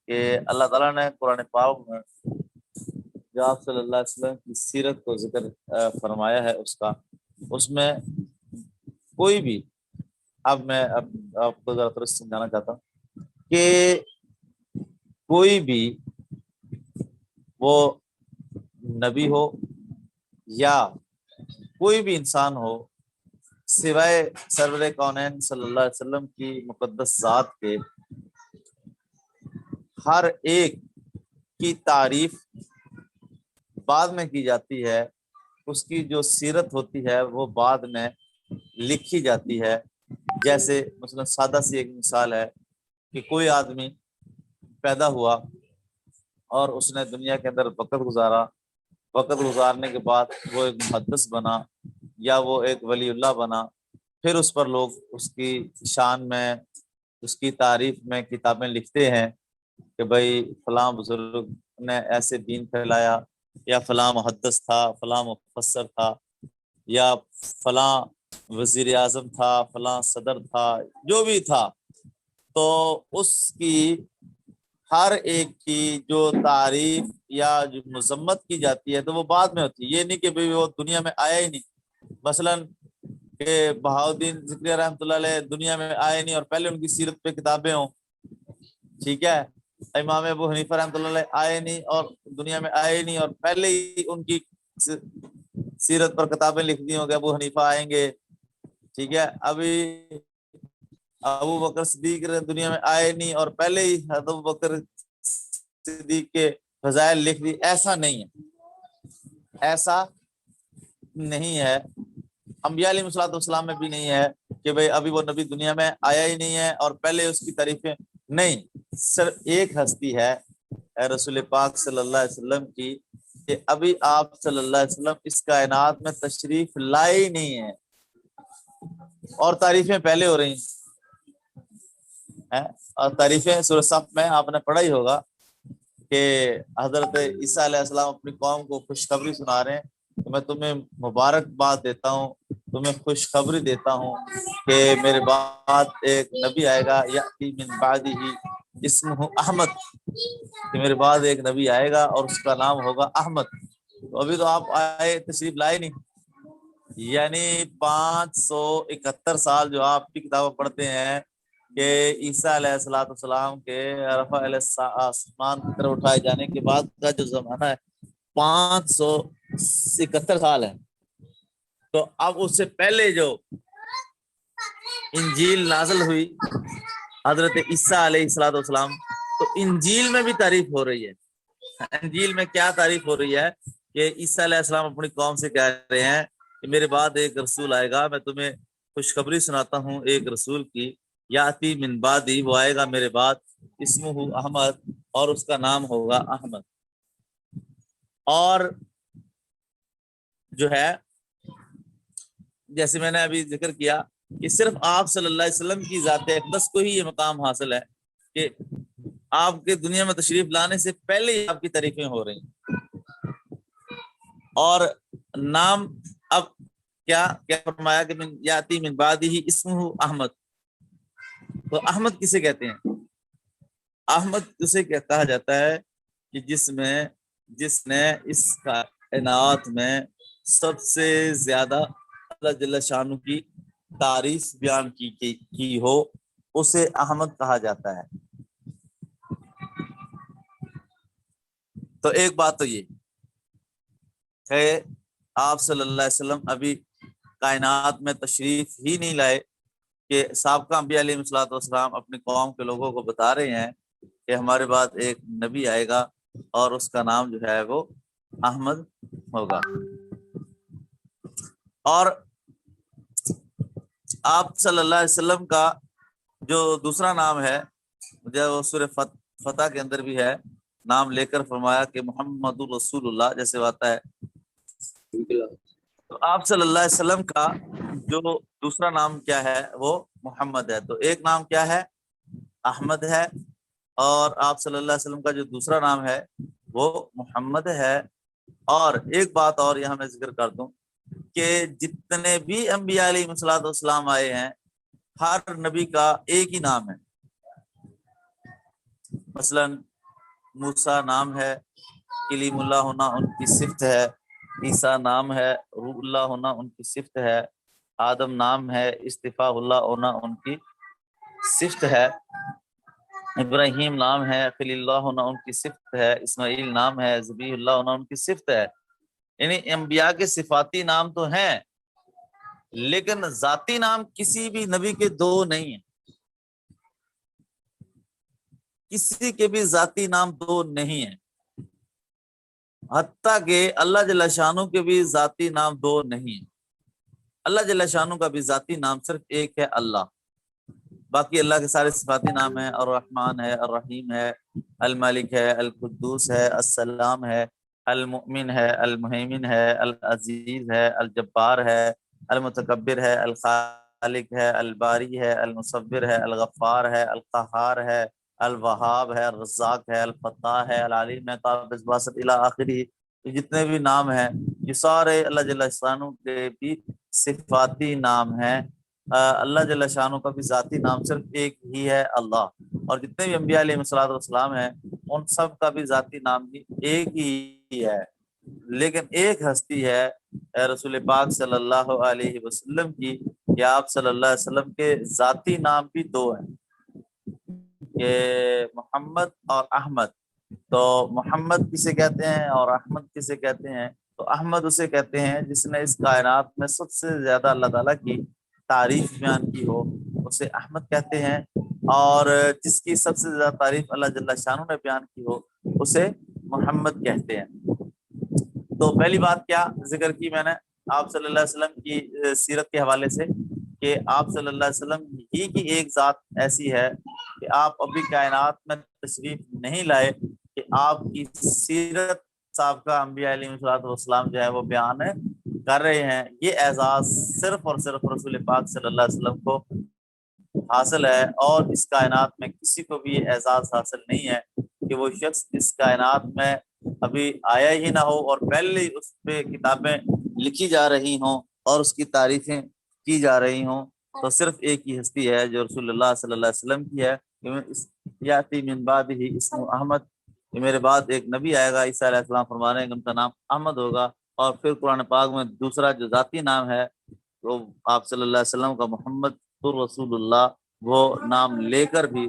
کہ اللہ تعالیٰ نے قرآن پاک میں جو آپ صلی اللہ علیہ وسلم کی سیرت کو ذکر فرمایا ہے اس میں کوئی بھی، اب میں آپ کو ذرا تھوڑا سمجھانا چاہتا ہوں کہ کوئی بھی وہ نبی ہو یا کوئی بھی انسان ہو سوائے سرور کونین صلی اللہ علیہ وسلم کی مقدس ذات کے، ہر ایک کی تعریف بعد میں کی جاتی ہے، اس کی جو سیرت ہوتی ہے وہ بعد میں لکھی جاتی ہے. جیسے مثلا سادہ سی ایک مثال ہے کہ کوئی آدمی پیدا ہوا اور اس نے دنیا کے اندر وقت گزارنے کے بعد وہ ایک محدث بنا یا وہ ایک ولی اللہ بنا. پھر اس پر لوگ اس کی شان میں، اس کی تعریف میں کتابیں لکھتے ہیں کہ بھائی فلاں بزرگ نے ایسے دین پھیلایا، یا فلاں محدث تھا، فلاں مفسر تھا، یا فلاں وزیر اعظم تھا، فلاں صدر تھا، جو بھی تھا. تو اس کی ہر ایک کی جو تعریف یا جو مذمت کی جاتی ہے تو وہ بعد میں ہوتی ہے. یہ نہیں کہ بھئی وہ دنیا میں آیا ہی نہیں. مثلا کہ بہاؤالدین ذکریہ رحمۃ اللہ علیہ دنیا میں آئے نہیں اور پہلے ان کی سیرت پہ کتابیں ہوں، ٹھیک ہے. امام ابو حنیفہ رحمۃ اللہ علیہ آئے نہیں اور دنیا میں آئے نہیں اور پہلے ہی ان کی سیرت پر کتابیں لکھ دی ہوں کہ ابو حنیفہ آئیں گے، ٹھیک ہے. ابھی ابو بکر صدیق دنیا میں آئے نہیں اور پہلے ہی ابو بکر صدیق کے فضائل لکھ دی. ایسا نہیں ہے، ایسا نہیں ہے. انبیاء علیہ الصلوۃ والسلام میں بھی نہیں ہے کہ بھئی ابھی وہ نبی دنیا میں آیا ہی نہیں ہے اور پہلے اس کی تعریفیں نہیں. صرف ایک ہستی ہے رسول پاک صلی اللہ علیہ وسلم کی کہ ابھی آپ صلی اللہ علیہ وسلم اس کائنات میں تشریف لائے ہی نہیں ہے اور تعریفیں پہلے ہو رہی ہیں. اور تعریفیں سورۃ صف میں آپ نے پڑھا ہی ہوگا کہ حضرت عیسیٰ علیہ السلام اپنی قوم کو خوشخبری سنا رہے ہیں کہ میں تمہیں مبارکباد دیتا ہوں، تمہیں خوشخبری دیتا ہوں کہ میرے بعد ایک نبی آئے گا، یأتی من بعدہ اسمہ احمد، کہ میرے بعد ایک نبی آئے گا اور اس کا نام ہوگا احمد. تو ابھی تو آپ آئے تشریف لائے نہیں، یعنی 571 سال جو آپ کی کتابیں پڑھتے ہیں کہ عیسیٰ علیہ السلام کے رفع آسمان کی طرف اٹھائے جانے کے بعد کا جو زمانہ ہے 571 سال ہے. تو اب اس سے پہلے جو انجیل نازل ہوئی حضرت عیسیٰ علیہ السلام، تو انجیل میں بھی تعریف ہو رہی ہے. انجیل میں کیا تعریف ہو رہی ہے کہ عیسیٰ علیہ السلام اپنی قوم سے کہہ رہے ہیں کہ میرے بعد ایک رسول آئے گا، میں تمہیں خوشخبری سناتا ہوں ایک رسول کی، یاتی من بعدی، وہ آئے گا میرے بعد، اسمہ احمد، اور اس کا نام ہوگا احمد. اور جو ہے جیسے میں نے ابھی ذکر کیا کہ صرف آپ صلی اللہ علیہ وسلم کی ذات اقدس کو ہی یہ مقام حاصل ہے کہ آپ کے دنیا میں تشریف لانے سے پہلے ہی آپ کی تعریفیں ہو رہی ہیں. اور نام اب کیا فرمایا کہ من یاتی من بعدہ اسمہ احمد. تو احمد کسے کہتے ہیں؟ احمد اسے کہا جاتا ہے کہ جس نے اس کائنات میں سب سے زیادہ اللہ جل شانہ کی تعریف بیان کی ہو، اسے احمد کہا جاتا ہے. تو ایک بات تو یہ ہے آپ صلی اللہ علیہ وسلم ابھی کائنات میں تشریف ہی نہیں لائے کہ سابقہ انبیاء علیہ الصلوۃ والسلام اپنی قوم کے لوگوں کو بتا رہے ہیں کہ ہمارے بعد ایک نبی آئے گا اور اس کا نام جو ہے وہ احمد ہوگا. اور آپ صلی اللہ علیہ وسلم کا جو دوسرا نام ہے جو سورہ فتح کے اندر بھی ہے، نام لے کر فرمایا کہ محمد رسول اللہ جیسے آتا ہے. تو آپ صلی اللہ علیہ وسلم کا جو دوسرا نام کیا ہے وہ محمد ہے. تو ایک نام کیا ہے؟ احمد ہے، اور آپ صلی اللہ علیہ وسلم کا جو دوسرا نام ہے وہ محمد ہے. اور ایک بات اور یہاں میں ذکر کر دوں کہ جتنے بھی انبیاء علیہ الصلوۃ والسلام آئے ہیں ہر نبی کا ایک ہی نام ہے. مثلا موسیٰ نام ہے، کلیم اللہ ہونا ان کی صفت ہے، عیسیٰ نام ہے، روح اللہ ہونا ان کی صفت ہے، آدم نام ہے، استفاء اللہ ہونا ان کی صفت ہے، ابراہیم نام ہے، خلیل اللہ ہونا ان کی صفت ہے، اسماعیل نام ہے، ذبیح اللہ ہونا ان کی صفت ہے. یعنی انبیاء کے صفاتی نام تو ہیں لیکن ذاتی نام کسی بھی نبی کے دو نہیں ہیں، کسی کے بھی ذاتی نام دو نہیں ہیں. حتیٰ کہ اللہ جل شانہ کے بھی ذاتی نام دو نہیں ہیں۔ اللہ جل شانہ کا بھی ذاتی نام صرف ایک ہے، اللہ۔ باقی اللہ کے سارے صفاتی نام ہیں، الرحمن ہے، الرحیم ہے، الملک ہے، القدوس ہے، السلام ہے، المؤمن ہے، المہیمن ہے، العزیز ہے، الجبار ہے، المتکبر ہے، الخالق ہے، الباری ہے، المصور ہے، الغفار ہے، القہار ہے، الوہاب ہے، الرزاق ہے، الفتاح ہے، العلیم ہے، قابض باسط الی آخری۔ جتنے بھی نام ہیں یہ سارے اللہ جل شانہ کے بھی صفاتی نام ہیں۔ اللہ جل شانہ کا بھی ذاتی نام صرف ایک ہی ہے، اللہ۔ اور جتنے بھی انبیاء علیہ الصلوۃ والسلام ہیں ان سب کا بھی ذاتی نام بھی ایک ہی ہے، لیکن ایک ہستی ہے رسول پاک صلی اللہ علیہ وسلم کی، یا آپ صلی اللہ علیہ وسلم کے ذاتی نام بھی دو ہیں، کہ محمد اور احمد۔ تو محمد کسے کہتے ہیں اور احمد کسے کہتے ہیں؟ تو احمد اسے کہتے ہیں جس نے اس کائنات میں سب سے زیادہ اللہ تعالیٰ کی تعریف بیان کی ہو، اسے احمد کہتے ہیں، اور جس کی سب سے زیادہ تعریف اللہ جل شانہ نے بیان کی ہو اسے محمد کہتے ہیں۔ تو پہلی بات کیا ذکر کی میں نے آپ صلی اللہ علیہ وسلم کی سیرت کے حوالے سے، کہ آپ صلی اللہ علیہ وسلم ہی کی ایک ذات ایسی ہے کہ آپ ابھی کائنات میں تشریف نہیں لائے کہ آپ کی سیرت سابقہ انبیاء علیہ والسلام جو ہے وہ بیان کر رہے ہیں۔ یہ اعزاز صرف اور صرف رسول پاک صلی اللہ علیہ وسلم کو حاصل ہے، اور اس کائنات میں کسی کو بھی یہ اعزاز حاصل نہیں ہے کہ وہ شخص اس کائنات میں ابھی آیا ہی نہ ہو اور پہلے ہی اس پہ کتابیں لکھی جا رہی ہوں اور اس کی تعریفیں کی جا رہی ہوں۔ تو صرف ایک ہی ہستی ہے جو رسول اللہ صلی اللہ علیہ وسلم کی ہے، یاتی من بعدہ اسمہ احمد، کہ میرے بعد ایک نبی آئے گا، عیسیٰ علیہ السلام فرما رہے ہیں کہ ان کا نام احمد ہوگا۔ اور پھر قرآن پاک میں دوسرا جو ذاتی نام ہے وہ آپ صلی اللہ علیہ وسلم کا محمد رسول اللہ، وہ نام لے کر بھی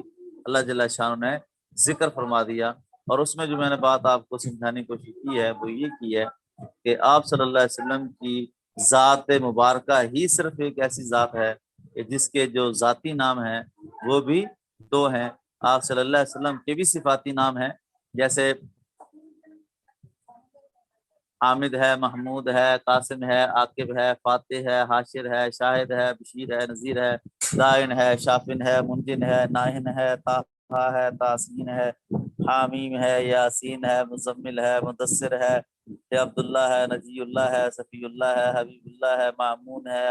اللہ جل شانہ نے ذکر فرما دیا۔ اور اس میں جو میں نے بات آپ کو سمجھانے کی کوشش کی ہے وہ یہ کی ہے کہ آپ صلی اللہ علیہ وسلم کی ذات مبارکہ ہی صرف ایک ایسی ذات ہے کہ جس کے جو ذاتی نام ہیں وہ بھی دو ہیں۔ آپ صلی اللہ علیہ وسلم کے بھی صفاتی نام ہیں، جیسے حامد ہے، محمود ہے، قاسم ہے، عاقب ہے، فاتح ہے، حاشر ہے، شاہد ہے، بشیر ہے، نذیر ہے، دائن ہے، شافن ہے، منجن ہے، ناہن ہے، طٰہٰ ہے، تاسین ہے، حامیم ہے، یاسین ہے، مزمل ہے، مدثر ہے، عبداللہ ہے، نجی اللہ ہے، صفی اللہ ہے، حبیب اللہ ہے، مامون ہے،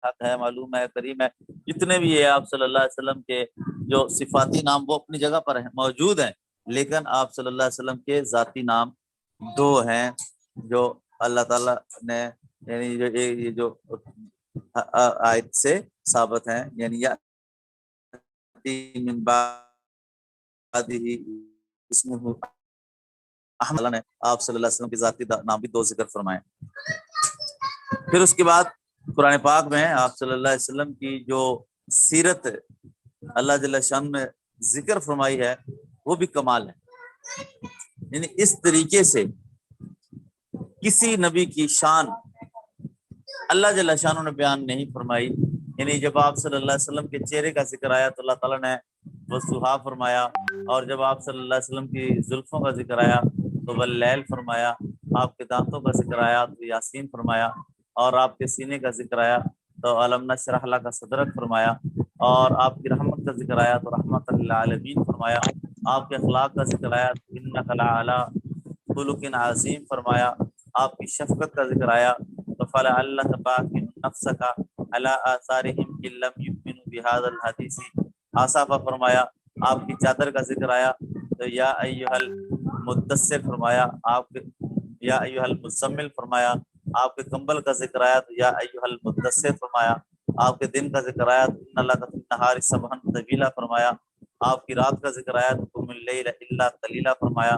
حق ہے، معلوم ہے، کریم ہے۔ جتنے بھی ہے آپ صلی اللہ علیہ وسلم کے جو صفاتی نام وہ اپنی جگہ پر ہیں، موجود ہیں، لیکن آپ صلی اللہ علیہ وسلم کے ذاتی نام دو ہیں جو اللہ تعالیٰ نے، یعنی جو یہ جو آیت سے ثابت ہیں، یعنی من بعدہ اسمہ احمد نے آپ صلی اللہ علیہ وسلم کے ذاتی نام بھی دو ذکر فرمائے۔ پھر اس کے بعد قرآن پاک میں آپ صلی اللہ علیہ وسلم کی جو سیرت اللہ جل شان نے ذکر فرمائی ہے وہ بھی کمال ہے، یعنی اس طریقے سے کسی نبی کی شان اللہ جل شانہ نے بیان نہیں فرمائی۔ یعنی جب آپ صلی اللہ علیہ وسلم کے چہرے کا ذکر آیا تو اللہ تعالیٰ نے والضحیٰ فرمایا، اور جب آپ صلی اللہ علیہ وسلم کی زلفوں کا ذکر آیا تو واللیل فرمایا، آپ کے دانتوں کا ذکر آیا تو یاسین فرمایا، اور آپ کے سینے کا ذکر آیا تو علم نشرح لک صدرک فرمایا، اور آپ کی رحمت کا ذکر آیا تو رحمت للعالمین فرمایا، آپ کے اخلاق کا ذکر آیا تو انک لعلی خلق عظیم فرمایا، آپ کی شفقت کا ذکر آیا تو فلعلک باخع نفسک علی آثارہم ان لم یؤمنوا بہذا الحدیث آسفا فرمایا، آپ کی چادر کا ذکر آیا تو یا ایھا المدثر فرمایا، آپ کے یا ایھا المزمل فرمایا، آپ کے کمبل کا ذکر آیا تو یا ایھا المدثر فرمایا، آپ کے دن کا ذکر آیا تو ان لک فی النہار سبحا طویلا فرمایا، آپ کی رات کا ذکر آیا تو قم اللیل الا قلیلا فرمایا،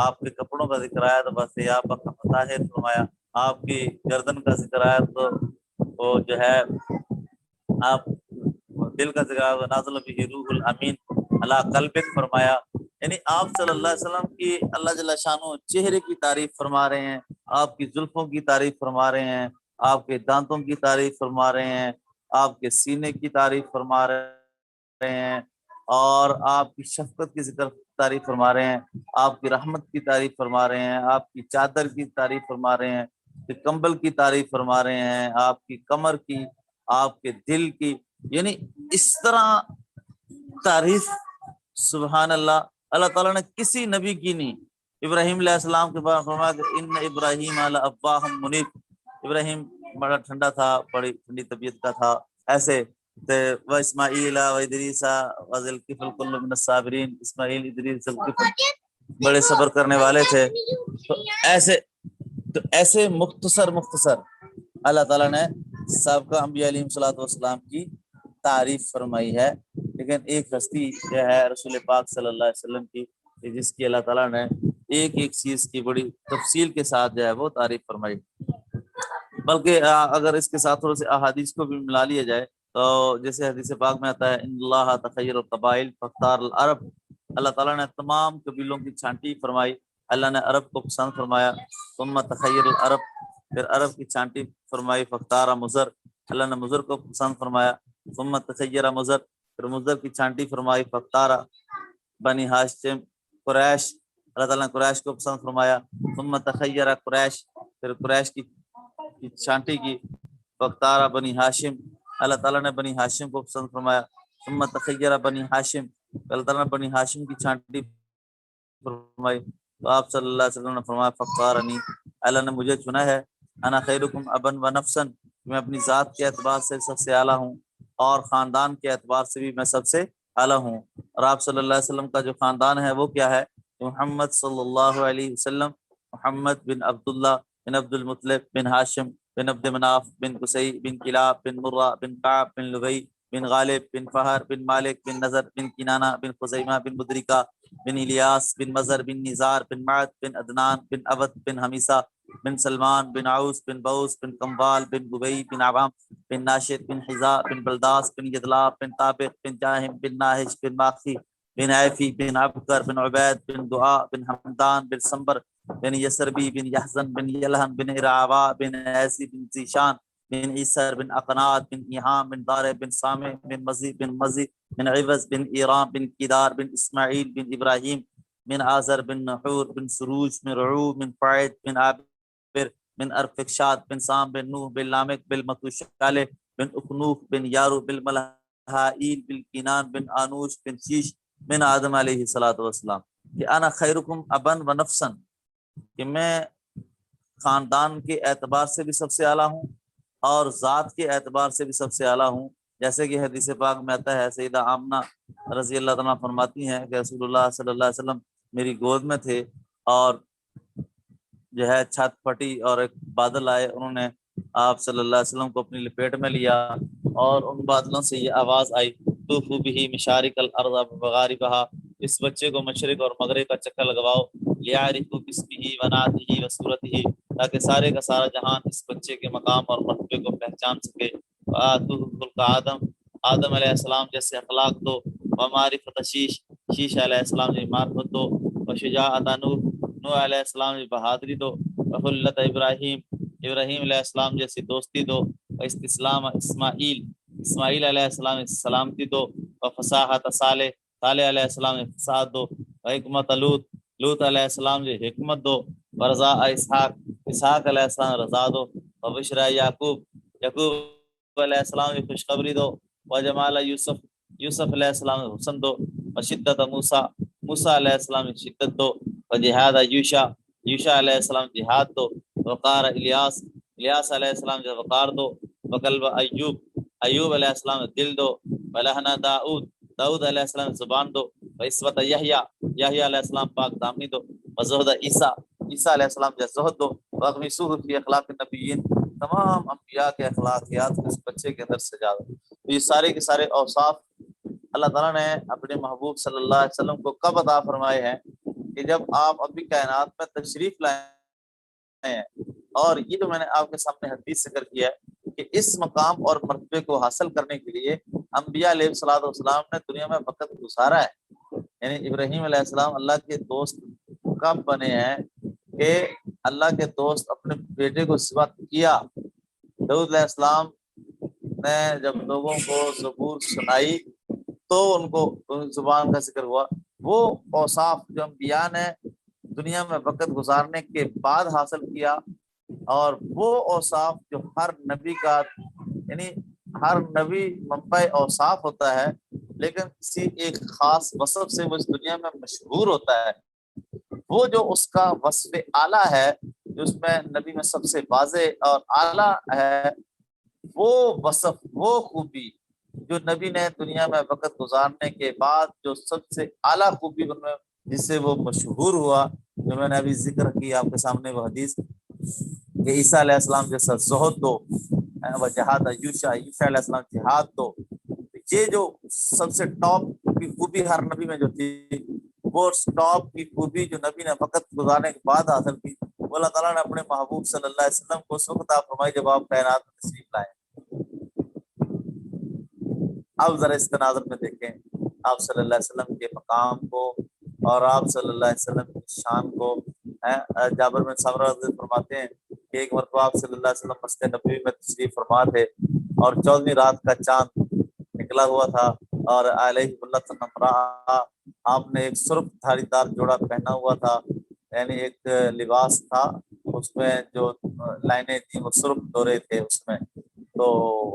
آپ کے کپڑوں کا ذکر آیا تو وثیابک فطہر فرمایا، آپ کی گردن کا ذکر آیا تو وہ جو ہے آپ دل کا ذکر آیا نازل بہ روح الامین علی قلبک فرمایا۔ یعنی آپ صلی اللہ علیہ وسلم کی اللہ جل شانہ چہرے کی تعریف فرما رہے ہیں، آپ کی زلفوں کی تعریف فرما رہے ہیں، آپ کے دانتوں کی تعریف فرما رہے ہیں، آپ کے سینے کی تعریف فرما رہے ہیں، اور آپ کی شفقت کی ذکر تعریف فرما رہے ہیں، آپ کی رحمت کی تعریف فرما رہے ہیں، آپ کی چادر کی تعریف فرما رہے ہیں، کہ کمبل کی تعریف فرما رہے ہیں، آپ کی کمر کی، آپ کے دل کی، یعنی اس طرح تعریف سبحان اللہ اللہ تعالیٰ نے کسی نبی کی نہیں۔ ابراہیم علیہ السلام کے بعد فرمایا کہ ان ابراہیم لأواہ منیب، ابراہیم بڑا ٹھنڈا تھا، بڑی ٹھنڈی طبیعت کا تھا، ایسے و اسماعیل و ادریس و ذوالکفل کل من الصابرین، اسماعیل ادریس ذوالکفل بڑے صبر کرنے والے تھے۔ تو ایسے مختصر اللہ تعالیٰ نے سابقہ انبیاء علیہ الصلوۃ والسلام کی تعریف فرمائی ہے، لیکن ایک ہستی جو ہے رسول پاک صلی اللہ علیہ وسلم کی، جس کی اللہ تعالیٰ نے ایک ایک چیز کی بڑی تفصیل کے ساتھ جو ہے وہ تعریف فرمائی۔ بلکہ اگر اس کے ساتھ تھوڑے سے احادیث کو بھی ملا لیا جائے تو جیسے حدیث پاک میں آتا ہے ان اللہ تخیر القبائل فاختار العرب، اللہ تعالیٰ نے تمام قبیلوں کی چھانٹی فرمائی، اللہ نے عرب کو پسند فرمایا، ثم تخیر العرب، پھر عرب کی چھانٹی فرمائی، فاختار مضر، اللہ نے مضر کو پسند فرمایا، ثم تخیر مضر، پھر مضر کی چھانٹی فرمائی، فاختار بنی ہاشم قریش، اللہ تعالیٰ نے قریش کو پسند فرمایا، ثم تخیر قریش، پھر قریش کی چھانٹی کی، فاختار بنی ہاشم، اللہ تعالیٰ نے بنی ہاشم کو پسند فرمایا، ثم تخیر بنی ہاشم، اللہ تعالیٰ نے بنی ہاشم کی چھانٹی فرمائی، تو آپ صلی اللہ علیہ وسلم نے فرمایا فاختارنی، اللہ نے مجھے چنا ہے، انا خیرکم ابا و نفسا، میں اپنی ذات کے اعتبار سے سب سے اعلیٰ ہوں اور خاندان کے اعتبار سے بھی میں سب سے اعلیٰ ہوں، اور آپ صلی اللہ علیہ وسلم کا جو خاندان ہے وہ کیا ہے؟ محمد صلی اللہ علیہ وسلم، محمد بن عبداللہ بن عبد المطلب بن ہاشم بن عبد مناف بن قصی بن کلاب بن مرہ بن کعب بن لبی بن غالب بن فہر بن مالک بن نظر بن کنانہ بن خزیمہ بن مدرکہ بن الیاس بن مزر بن نزار بن معد بن عدنان بن عبد بن حمیسہ بن سلمان بن عوس بن بوس بن کمبال بن ببئی بن عوام بن ناشد بن حذاء بن بلداس بن یدلا بن طابق بن جاہم بن ناہش بن ماخی بن عیفی بن عبکر بن عبید بن دعاء بن حمدان بن سمبر بن یسربی بن یحزن بن یلہن بن ارعوا بن عیسی بن زیشان بن عیسر بن اقنات بن ایہام بن دار بن سامع بن مزی بن مزی بن عوض بن ایرام بن کدار بن اسماعیل بن ابراہیم بن آزر بن نحور بن سروج بن رعو بن فائد بن عابر بن ارفکشاد بن سام بن نوح بن لامک بن متوشالہ بن اخنوف بن یارو بن ملحائیل بن کینان بن آنوش بن شیش بن آدم علیہ الصلوۃ والسلام، کہ انا خیرکم ابن و نفسن، کہ میں خاندان کے اعتبار سے بھی سب سے اعلیٰ ہوں اور ذات کے اعتبار سے بھی سب سے اعلیٰ ہوں، جیسے کہ حدیث پاک میں آتا ہے سیدہ آمنہ رضی اللہ تعالیٰ فرماتی ہیں کہ رسول اللہ صلی اللہ علیہ وسلم میری گود میں تھے اور جو ہے چھت پھٹی اور ایک بادل آئے، انہوں نے آپ صلی اللہ علیہ وسلم کو اپنی لپیٹ میں لیا اور ان بادلوں سے یہ آواز آئی طوفوا بہ مشارق الارض ومغاربہا، اس بچے کو مشرق اور مغرب کا چکر لگواؤ، لیعرفوا باسمہ ونعتہ وصورتہ، تاکہ سارے کا سارا جہان اس بچے کے مقام اور مرتبے کو پہچان سکے، وآتوہ خلق آدم، آدم علیہ السلام جیسے اخلاق دو، ومعرفت شیش، شیش علیہ السلام جی معرفت دو، وشجاعت نوح، نوح علیہ السلام جی بہادری دو، وخلت ابراہیم، ابراہیم علیہ السلام جیسی دوستی دو، واستسلام اسماعیل، اسماعیل علیہ السلام جیسی سلامتی دو، وفصاحت صالح، صالح علیہ السلام جی فصاحت دو، وحکمت لوط، لوط علیہ السلام جی حکمت دو، ورضا اسحاق، اسحاق علیہ السلام رضا دو، وبشرا یعقوب، یعقوب علیہ السلام جی خوشخبری دو، وجمال یوسف، یوسف علیہ السلام جی حسن دو، وشدت موسیٰ، موسیٰ علیہ السلام جی شدت دو، وجہاد یوشع، یوشع علیہ السلام جہاد دو، وقار الیاس، الیاس علیہ السلام جو وقار دو، وقلب ایوب، ایوب علیہ السلام دل دو، ولہنا داؤد، داؤد علیہ السلام زبان دو، وعصمت یحییٰ، یحییٰ علیہ السلام پاک دامنی دو، وزہد عیسیٰ، عیسیٰ علیہ السلام جو زہد دو، واغمسوہ فی اخلاق النبیین، تمام انبیاء کے اخلاقیات اس بچے کے اندر سجا دو۔ تو یہ سارے کے سارے اوصاف اللہ تعالیٰ نے اپنے محبوب صلی اللہ علیہ وسلم کو کب عطا فرمائے ہیں؟ کہ جب آپ ابھی کائنات میں تشریف لائے ہیں، اور یہ جو میں نے آپ کے سامنے حدیث ذکر کیا ہے کہ اس مقام اور مرتبے کو حاصل کرنے کے لیے انبیاء علیہ الصلوۃ والسلام نے دنیا میں وقت گزارا ہے، یعنی ابراہیم علیہ السلام اللہ کے دوست کب بنے ہیں کہ اللہ کے دوست اپنے بیٹے کو ذبح کیا، داؤد علیہ السلام نے جب لوگوں کو زبور سنائی تو ان کو ان زبان کا ذکر ہوا وہ اوصاف جو انبیاء نے دنیا میں وقت گزارنے کے بعد حاصل کیا، اور وہ اوصاف جو ہر نبی کا، یعنی ہر نبی منبع اوصاف ہوتا ہے، لیکن کسی ایک خاص وصف سے وہ اس دنیا میں مشہور ہوتا ہے، وہ جو اس کا وصف اعلیٰ ہے، جو اس میں نبی میں سب سے واضح اور اعلیٰ ہے، وہ وصف، وہ خوبی جو نبی نے دنیا میں وقت گزارنے کے بعد جو سب سے اعلیٰ خوبی ان میں جس سے وہ مشہور ہوا، جو میں نے ابھی ذکر کی آپ کے سامنے وہ حدیث کہ عیسیٰ علیہ السلام جیسا زہد دو و جہاد عیوشا، عیسیٰ علیہ السلام جہاد دو، یہ جو سب سے ٹاپ کی خوبی ہر نبی میں جو تھی، وہ ٹاپ کی خوبی جو نبی نے وقت گزارنے کے بعد حاصل کی، وہ اللہ تعالیٰ نے اپنے محبوب صلی اللہ علیہ وسلم کو اس وقت آپ فرمائی جب آپ کائنات میں تشریف لائے۔ اب ذرا اس تناظر میں دیکھیں آپ صلی اللہ علیہ وسلم کے مقام کو اور آپ صلی اللہ علیہ وسلم کی شان کو۔ جابر بن سمرہ فرماتے ہیں کہ ایک مرتبہ آپ صلی اللہ علیہ وسلم مسجد نبوی میں تشریف فرما تھے اور 14ویں رات کا چاند نکلا ہوا تھا، اور علیہ اللہ نمرہ، آپ نے ایک سرخ دھاری دار جوڑا پہنا ہوا تھا، یعنی ایک لباس تھا، اس میں جو لائنیں تھیں وہ سرخ ڈورے تھے اس میں۔ تو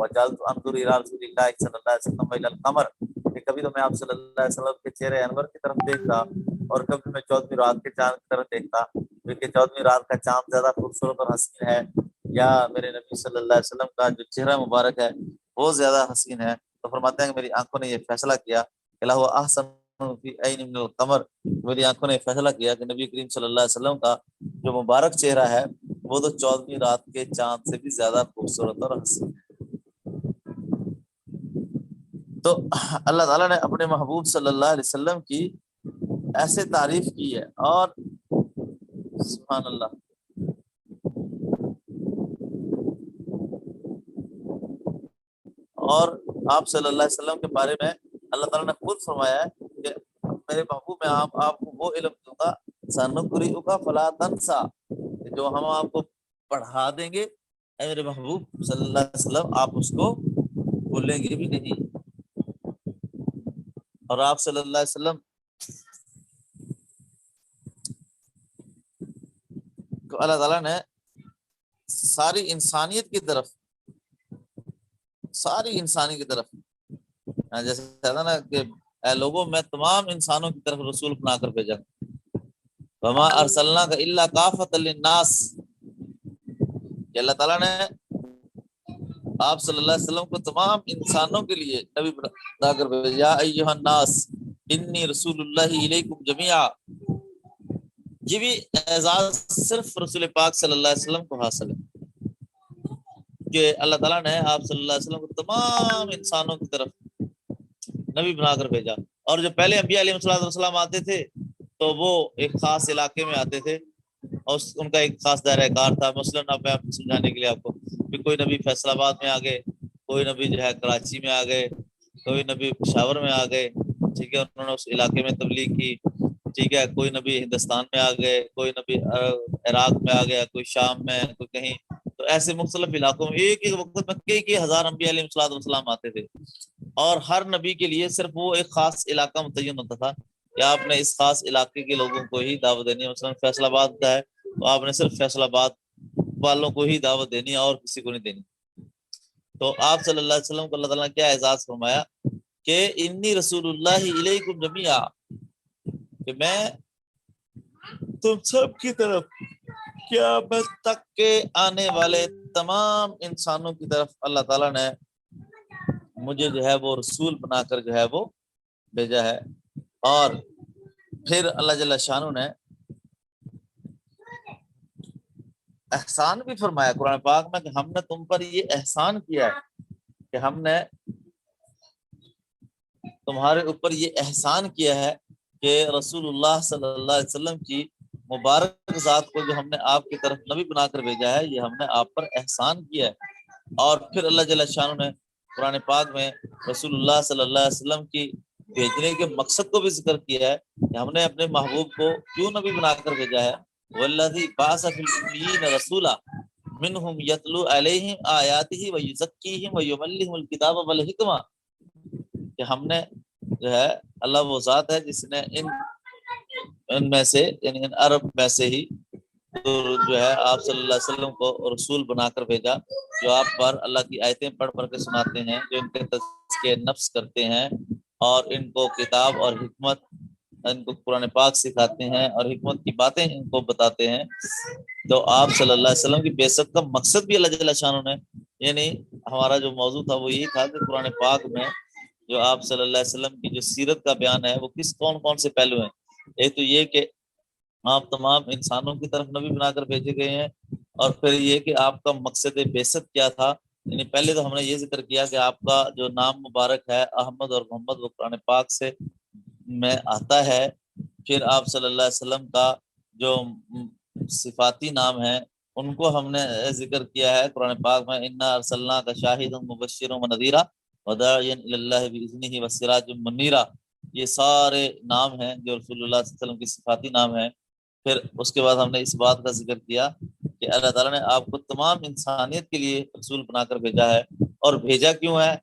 وجلت انظر الی رسول اللہ صلی اللہ علیہ وسلم الی القمر، کہ کبھی تو میں آپ صلی اللہ علیہ وسلم کے چہرے انور کی طرف دیکھتا اور کبھی میں 14ویں رات کے چاند کی طرف دیکھتا، کیونکہ 14ویں رات کا چاند زیادہ خوبصورت اور حسین ہے، یا میرے نبی صلی اللہ علیہ وسلم کا جو چہرہ مبارک ہے وہ زیادہ حسین ہے۔ تو فرماتے ہیں کہ میری آنکھوں نے یہ فیصلہ کیا کہ لہو احسن فی عین من القمر، میری آنکھوں نے فیصلہ کیا کہ نبی کریم صلی اللہ علیہ وسلم کا جو مبارک چہرہ ہے وہ تو 14ویں رات کے چاند سے بھی زیادہ خوبصورت اور حسین ہے۔ تو اللہ تعالیٰ نے اپنے محبوب صلی اللہ علیہ وسلم کی ایسے تعریف کی ہے، اور سبحان اللہ، اور آپ صلی اللہ علیہ وسلم کے بارے میں اللہ تعالیٰ نے خود فرمایا ہے کہ میرے محبوب میں آپ کو وہ علم دوں گا، سنقرئک فلا تنسا، جو ہم آپ کو پڑھا دیں گے اے میرے محبوب صلی اللہ علیہ وسلم، آپ اس کو بھولیں گے بھی نہیں۔ اور آپ صلی اللہ علیہ وسلم کو اللہ تعالیٰ نے ساری انسانیت کی طرف جیسے کہتا نا کہ اے لوگوں میں تمام انسانوں کی طرف رسول بنا کر بھیجا، وما ارسلناک الا کافۃ للناس، کہ اللہ تعالیٰ نے آپ صلی اللہ علیہ وسلم کو تمام انسانوں کے لیے نبی بنا کر بھیجا، یا ایھا الناس انی رسول اللہ الیکم جمیعا۔ یہ بھی اعزاز صرف رسول پاک صلی اللہ علیہ وسلم کو حاصل ہے کہ اللہ تعالیٰ نے آپ صلی اللہ علیہ وسلم کو تمام انسانوں کی طرف نبی بنا کر بھیجا۔ اور جو پہلے انبیاء علیہ السلام آتے تھے تو وہ ایک خاص علاقے میں آتے تھے اور ان کا ایک خاص دائرہ کار تھا۔ مثلاً اب میں آپ کو سمجھانے کے لیے آپ کو کہ کوئی نبی فیصل آباد میں آ گئے، کوئی نبی جو ہے کراچی میں آ گئے، کوئی نبی پشاور میں آ گئے، ٹھیک ہے، انہوں نے اس علاقے میں تبلیغ کی، ٹھیک ہے، کوئی نبی ہندوستان میں آ گئے، کوئی نبی عراق میں آ گیا، کوئی شام میں، کوئی کہیں، تو ایسے مختلف علاقوں میں ایک ایک وقت میں کئی ہزار انبیاء علیہ السلام آتے تھے، اور ہر نبی کے لیے صرف وہ ایک خاص علاقہ متعین ہوتا تھا کہ آپ نے اس خاص علاقے کے لوگوں کو ہی دعوت دینی ہے۔ مثلا فیصل آباد کا ہے تو آپ نے صرف فیصل آباد والوں کو ہی دعوت دینی ہے اور کسی کو نہیں دینی۔ تو آپ صلی اللہ علیہ وسلم کو اللہ تعالیٰ نے کیا اعزاز فرمایا کہ انی رسول اللہ الیکم جمیعا، کہ میں تم سب کی طرف قیامت تک کے آنے والے تمام انسانوں کی طرف اللہ تعالیٰ نے مجھے جو ہے وہ رسول بنا کر جو ہے وہ بھیجا ہے۔ اور پھر اللہ جل شانہ نے احسان بھی فرمایا قرآن پاک میں کہ ہم نے تم پر یہ احسان کیا ہے کہ ہم نے تمہارے اوپر یہ احسان کیا ہے کہ رسول اللہ صلی اللہ علیہ وسلم کی مبارک ذات کو جو ہم نے آپ کی طرف نبی بنا کر بھیجا ہے، یہ ہم نے آپ پر احسان کیا ہے۔ اور پھر اللہ جل شانہ نے قرآن پاک میں رسول اللہ صلی اللہ علیہ وسلم کی بھیجنے کے مقصد کو بھی ذکر کیا ہے کہ ہم نے اپنے محبوب کو کیوں نبی بنا کر بھیجا ہے، والذی بعث فی الامیین رسولا منہم یتلو علیہم آیاتہ ویزکیہم ویعلمہم الکتاب والحکمہ، کہ ہم نے جو ہے اللہ وہ ذات ہے جس نے ان میں سے یعنی ان عرب میں سے ہی جو ہے آپ صلی اللہ علیہ وسلم کو رسول بنا کر بھیجا، جو آپ پر اللہ کی آیتیں پڑھ پڑھ کے سناتے ہیں، جو ان کے تزکیہ نفس کرتے ہیں اور ان کو کتاب اور حکمت، ان کو قرآن پاک سکھاتے ہیں اور حکمت کی باتیں ان کو بتاتے ہیں۔ تو آپ صلی اللہ علیہ وسلم کی بعثت کا مقصد بھی اللہ جل شانہ نے، یعنی ہمارا جو موضوع تھا وہ یہی تھا کہ قرآن پاک میں جو آپ صلی اللہ علیہ وسلم کی جو سیرت کا بیان ہے وہ کس کون کون سے پہلو ہیں۔ ایک تو یہ کہ آپ تمام انسانوں کی طرف نبی بنا کر بھیجے گئے ہیں، اور پھر یہ کہ آپ کا مقصد بعثت کیا تھا۔ یعنی پہلے تو ہم نے یہ ذکر کیا کہ آپ کا جو نام مبارک ہے احمد اور محمد وہ قرآن پاک سے میں آتا ہے۔ پھر آپ صلی اللہ علیہ وسلم کا جو صفاتی نام ہے ان کو ہم نے ذکر کیا ہے قرآن پاک میں، انا ارسلناک شاہدا مبشرا ونذیرا وداعیا الی اللہ باذنہ وسراجا منیرا، یہ سارے نام ہیں جو رسول اللہ صلی اللہ علیہ وسلم کی صفاتی نام ہیں۔ پھر اس کے بعد ہم نے اس بات کا ذکر کیا کہ اللہ تعالیٰ نے آپ کو تمام انسانیت کے لیے رسول بنا کر بھیجا ہے، اور بھیجا کیوں ہے،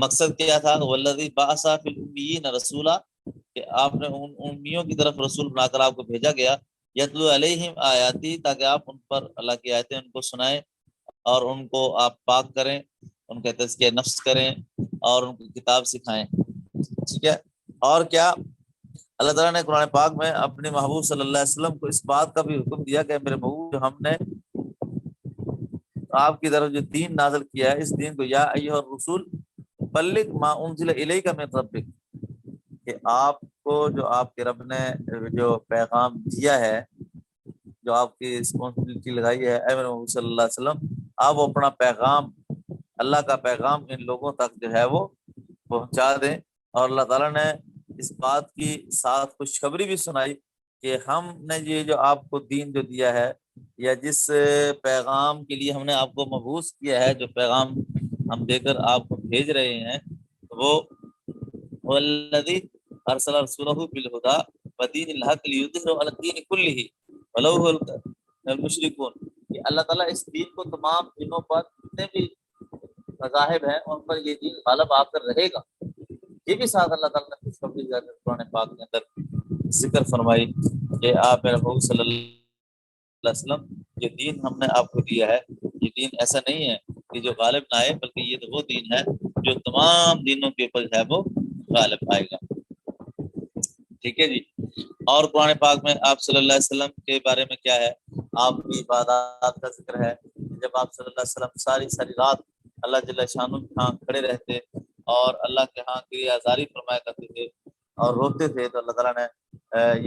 مقصد کیا تھا، والذی بعث فی الامیین رسولا، کہ آپ نے ان امیوں کی طرف رسول بنا کر آپ کو بھیجا گیا، یتلو علیہم آیاتی، تاکہ آپ ان پر اللہ کی آیتیں ان کو سنائیں اور ان کو آپ پاک کریں، ان کا تزکیہ نفس کریں اور ان کو کتاب سکھائیں۔ ٹھیک ہے، اور کیا اللہ تعالیٰ نے قرآن پاک میں اپنے محبوب صلی اللہ علیہ وسلم کو اس بات کا بھی حکم دیا کہ میرے محبوب جو ہم نے آپ کی طرف جو دین نازل کیا ہے، اس دین کو یا ایھا الرسول بلغ ما انزل الیک من ربک، کہ آپ کو جو آپ کے رب نے جو پیغام دیا ہے، جو آپ کی رسپانسبلٹی لگائی ہے، اے میرے محبوب صلی اللہ علیہ وسلم آپ اپنا پیغام، اللہ کا پیغام ان لوگوں تک جو ہے وہ پہنچا دیں۔ اور اللہ تعالیٰ نے اس بات کی ساتھ خوشخبری بھی سنائی کہ ہم نے یہ جو آپ کو دین جو دیا ہے، یا جس پیغام کے لیے ہم نے آپ کو مبعوث کیا ہے، جو پیغام ہم دے کر آپ کو بھیج رہے ہیں، وہ والذی ارسل رسولہ بالہدی ودین الحق لیظہرہ علی الدین کلہ ولو المشرکون، کہ اللہ تعالیٰ اس دین کو تمام دینوں پر جتنے بھی مذاہب ہیں ان پر یہ دین غالب آ کر رہے گا۔ یہ بھی ساتھ اللہ تعالیٰ نے خوشخبری قرآن پاک کے اندر ذکر فرمائی کہ آپ میرے محبوب صلی اللہ علیہ وسلم یہ دین ہم نے آپ کو دیا ہے، یہ دین ایسا نہیں ہے کہ جو غالب نہ آئے، بلکہ یہ تو وہ دین ہے جو تمام دینوں کے اوپر ہے وہ غالب آئے گا۔ ٹھیک ہے جی۔ اور قرآن پاک میں آپ صلی اللہ علیہ وسلم کے بارے میں کیا ہے، آپ کی عبادات کا ذکر ہے۔ جب آپ صلی اللہ علیہ وسلم ساری ساری رات اللہ جل شانہ کے ہاں کھڑے رہتے اور اللہ کے ہاں کی آزاری فرمایا کرتے تھے اور روتے تھے، تو اللہ تعالیٰ نے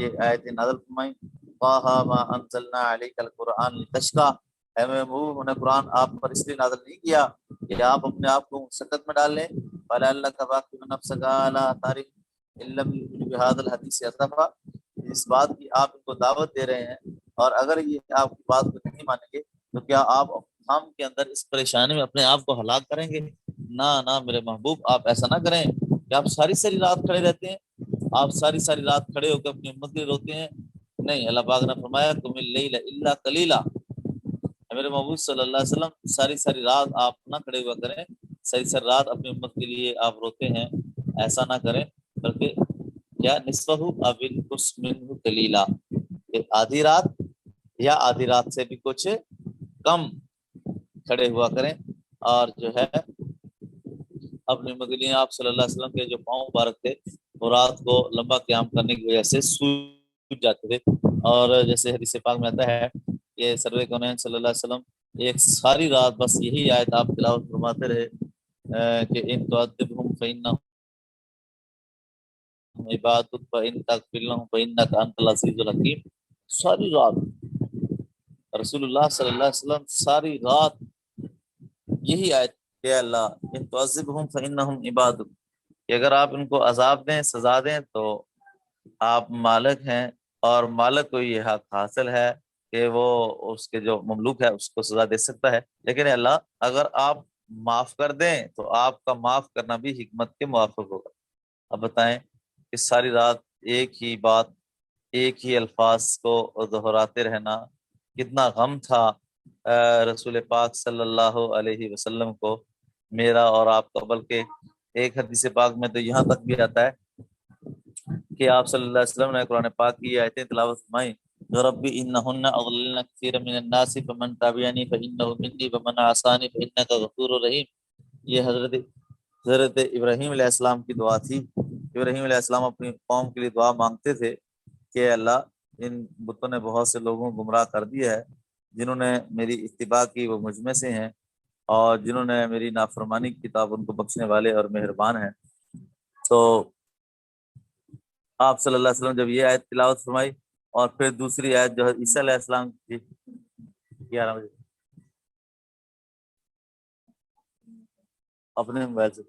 یہ آیت نازل فرمائی، طٰہٰ مَا أَنزَلْنَا عَلَيْكَ الْقُرْآنَ لِتَشْقَىٰ، اے میرے محبوب ہم نے قرآن آپ پر اس لیے نازل نہیں کیا کہ آپ اپنے آپ کو مشقت میں ڈال لیں، فَلَعَلَّكَ بَاخِعٌ نَفْسَكَ عَلَىٰ آثَارِهِمْ إِن لَّمْ يُؤْمِنُوا بِهَٰذَا الْحَدِيثِ أَسَفًا، اس بات کی آپ ان کو دعوت دے رہے ہیں، اور اگر یہ آپ کی بات کو نہیں مانیں گے تو کیا آپ ہم کے اندر اس پریشانی میں اپنے آپ کو ہلاک کریں گے؟ نہ نہ میرے محبوب آپ ایسا نہ کریں کہ آپ ساری ساری رات کھڑے رہتے ہیں، آپ ساری ساری رات کھڑے ہو کے اپنی امت کے لیے روتے ہیں، نہیں، اللہ پاک نے فرمایا قم اللیل الا قلیلا، میرے محبوب صلی اللہ علیہ وسلم ساری ساری رات آپ نہ کھڑے ہوا کریں، ساری ساری رات اپنی امت کے لیے آپ روتے ہیں، ایسا نہ کریں، بلکہ کیا نصفہ او انقص منہ قلیلا، کہ آدھی رات یا آدھی رات سے بھی کچھ کم کھڑے ہوا کریں، اور جو ہے اپنے مدنی آپ صلی اللہ علیہ وسلم کے جو پاؤں مبارک تھے وہ رات کو لمبا قیام کرنے کی وجہ سے سوج جاتے تھے، اور جیسے حدیث پاک میں آتا ہے کہ سرور کونین صلی اللہ علیہ وسلم ایک ساری رات بس یہی آیت آپ تلاوت فرماتے رہے کہ ان تعذبہم فإنہم عبادک فإن تغفر لہم فإنک انت العزیز الحکیم، ساری رات رسول اللہ صلی اللہ علیہ وسلم ساری رات یہی آیت کہ اللہ ان تعذبہم فإنہم عبادک، کہ اگر آپ ان کو عذاب دیں، سزا دیں، تو آپ مالک ہیں، اور مالک کو یہ حق حاصل ہے کہ وہ اس کے جو مملوک ہے اس کو سزا دے سکتا ہے، لیکن اللہ اگر آپ معاف کر دیں تو آپ کا معاف کرنا بھی حکمت کے موافق ہوگا۔ اب بتائیں کہ ساری رات ایک ہی بات، ایک ہی الفاظ کو دہراتے رہنا کتنا غم تھا رسول پاک صلی اللہ علیہ وسلم کو، میرا اور آپ کا، بلکہ ایک حدیث پاک میں تو یہاں تک بھی آتا ہے کہ آپ صلی اللہ علیہ وسلم نے قرآن پاک کی آیتیں تلاوت فرمائی، ربی انہن اضللن کثیر من الناس فمن تبعنی فانہ منی ومن عصانی فانک غفور رحیم۔ یہ حضرت ابراہیم علیہ السلام کی دعا تھی۔ ابراہیم علیہ السلام اپنی قوم کے لیے دعا مانگتے تھے کہ اللہ ان بتوں نے بہت سے لوگوں کو گمراہ کر دیا ہے، جنہوں نے میری اتباع کی وہ مجھ میں سے ہیں، اور جنہوں نے میری نافرمانی کی کتاب ان کو بخشنے والے اور مہربان ہیں۔ تو آپ صلی اللہ علیہ وسلم جب یہ آیت تلاوت فرمائی، اور پھر دوسری آیت جو ہے عیسیٰ علیہ السلام کی 11 بجے اپنے موبائل سے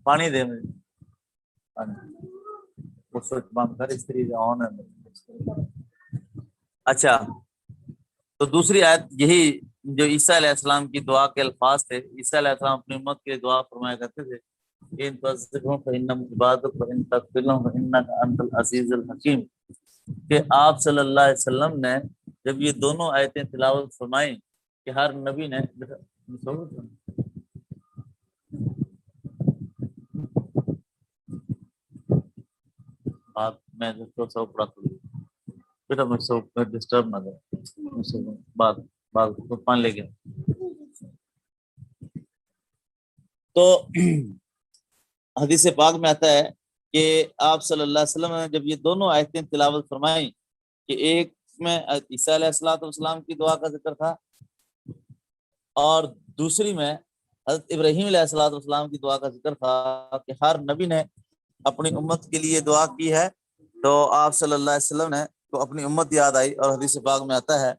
پانی دے مجھے، اس وقت بند کر، اس طریقے آن ہے۔ اچھا، تو دوسری آیت یہی جو عیسیٰ علیہ السلام کی دعا کے الفاظ تھے۔ عیسیٰ علیہ السلام اپنی امت کے دعا فرمایا کرتے تھے، ان تصدقهم فإنهم عبادك وإن تغفر لهم فإنك أنت العزيز الحكيم، کہ آپ صلی اللہ علیہ وسلم نے جب یہ دونوں آیتیں تلاوت فرمائیں کہ ہر نبی نے بات میں جو سو پڑا بیٹا مجھ سے ڈسٹرب نہ کرے، بات کو پان لے گیا۔ تو حدیث پاک میں آتا ہے کہ آپ صلی اللہ علیہ وسلم نے جب یہ دونوں آیتیں تلاوت فرمائیں کہ ایک میں عیسیٰ علیہ السلام کی دعا کا ذکر تھا، اور دوسری میں حضرت ابراہیم علیہ السلام کی دعا کا ذکر تھا کہ ہر نبی نے اپنی امت کے لیے دعا کی ہے، تو آپ صلی اللہ علیہ وسلم نے تو اپنی امت یاد آئی، اور حدیث پاک میں آتا ہے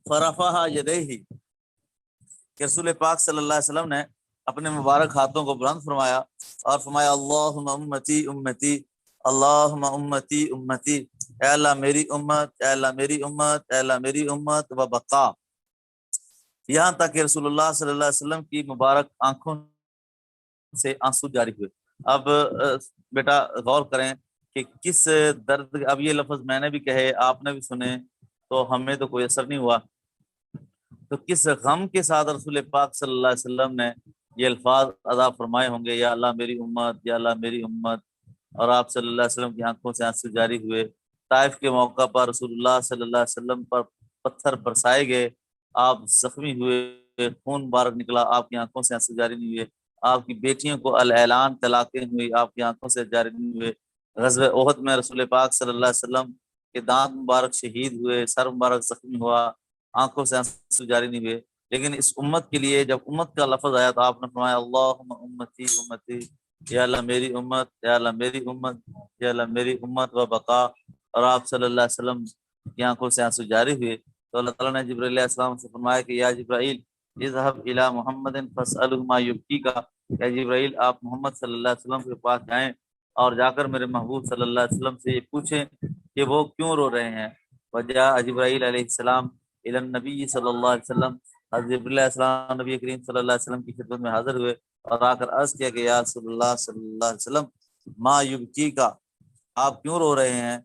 فرفع یدیہ کہ رسول پاک صلی اللہ علیہ وسلم نے اپنے مبارک ہاتھوں کو بلند فرمایا اور فرمایا اللہم امتی امتی، اللہم امتی امتی، اے اللہ میری امت، اے اللہ میری امت، اے اللہ میری امت و بقا، یہاں تک کہ رسول اللہ صلی اللہ علیہ وسلم کی مبارک آنکھوں سے آنسو جاری ہوئے۔ اب بیٹا غور کریں کہ کس درد، اب یہ لفظ میں نے بھی کہے، آپ نے بھی سنے، تو ہمیں تو کوئی اثر نہیں ہوا، تو کس غم کے ساتھ رسول پاک صلی اللہ علیہ وسلم نے یہ الفاظ ادا فرمائے ہوں گے، یا اللہ میری امت، یا اللہ میری امت، اور آپ صلی اللہ علیہ وسلم کی آنکھوں سے آنسو جاری ہوئے۔ طائف کے موقع پر رسول اللہ صلی اللہ علیہ وسلم پر پتھر برسائے گئے، آپ زخمی ہوئے، خون مبارک نکلا، آپ کی آنکھوں سے آنسو جاری نہیں ہوئے۔ آپ کی بیٹیوں کو الاعلان طلاقیں ہوئی، آپ کی آنکھوں سے جاری نہیں ہوئے۔ غزوہ احد میں رسول پاک صلی اللہ علیہ وسلم کے دانت مبارک شہید ہوئے، سر مبارک زخمی ہوا، آنکھوں سے آنسو جاری نہیں ہوئے۔ لیکن اس امت کے لیے جب امت کا لفظ آیا تو آپ نے فرمایا اللہم امتی امتی، یا اللہ میری امت، یا اللہ میری امت، یا اللہ میری امت و بقا، اور آپ صلی اللہ علیہ وسلم کی آنکھوں سے آنسو جاری ہوئے۔ تو اللہ تعالیٰ نے جبرائیل علیہ السلام سے فرمایا کہ یا جبرائیل اذهب الی محمد فاسألہ ما یبکیک، یا جبرائیل آپ محمد صلی اللہ علیہ وسلم کے پاس جائیں اور جا کر میرے محبوب صلی اللہ علیہ وسلم سے یہ پوچھیں کہ وہ کیوں رو رہے ہیں۔ وجاء جبرائیل علیہ السلام الی النبی صلی اللہ علیہ وسلم، حضرت جبرائیل علیہ السلام نبی کریم صلی اللہ علیہ وسلم کی خدمت میں حاضر ہوئے اور آ کر عرض کیا کہ یا رسول اللہ صلی اللہ علیہ وسلم ما یبکیک، آپ کیوں رو رہے ہیں؟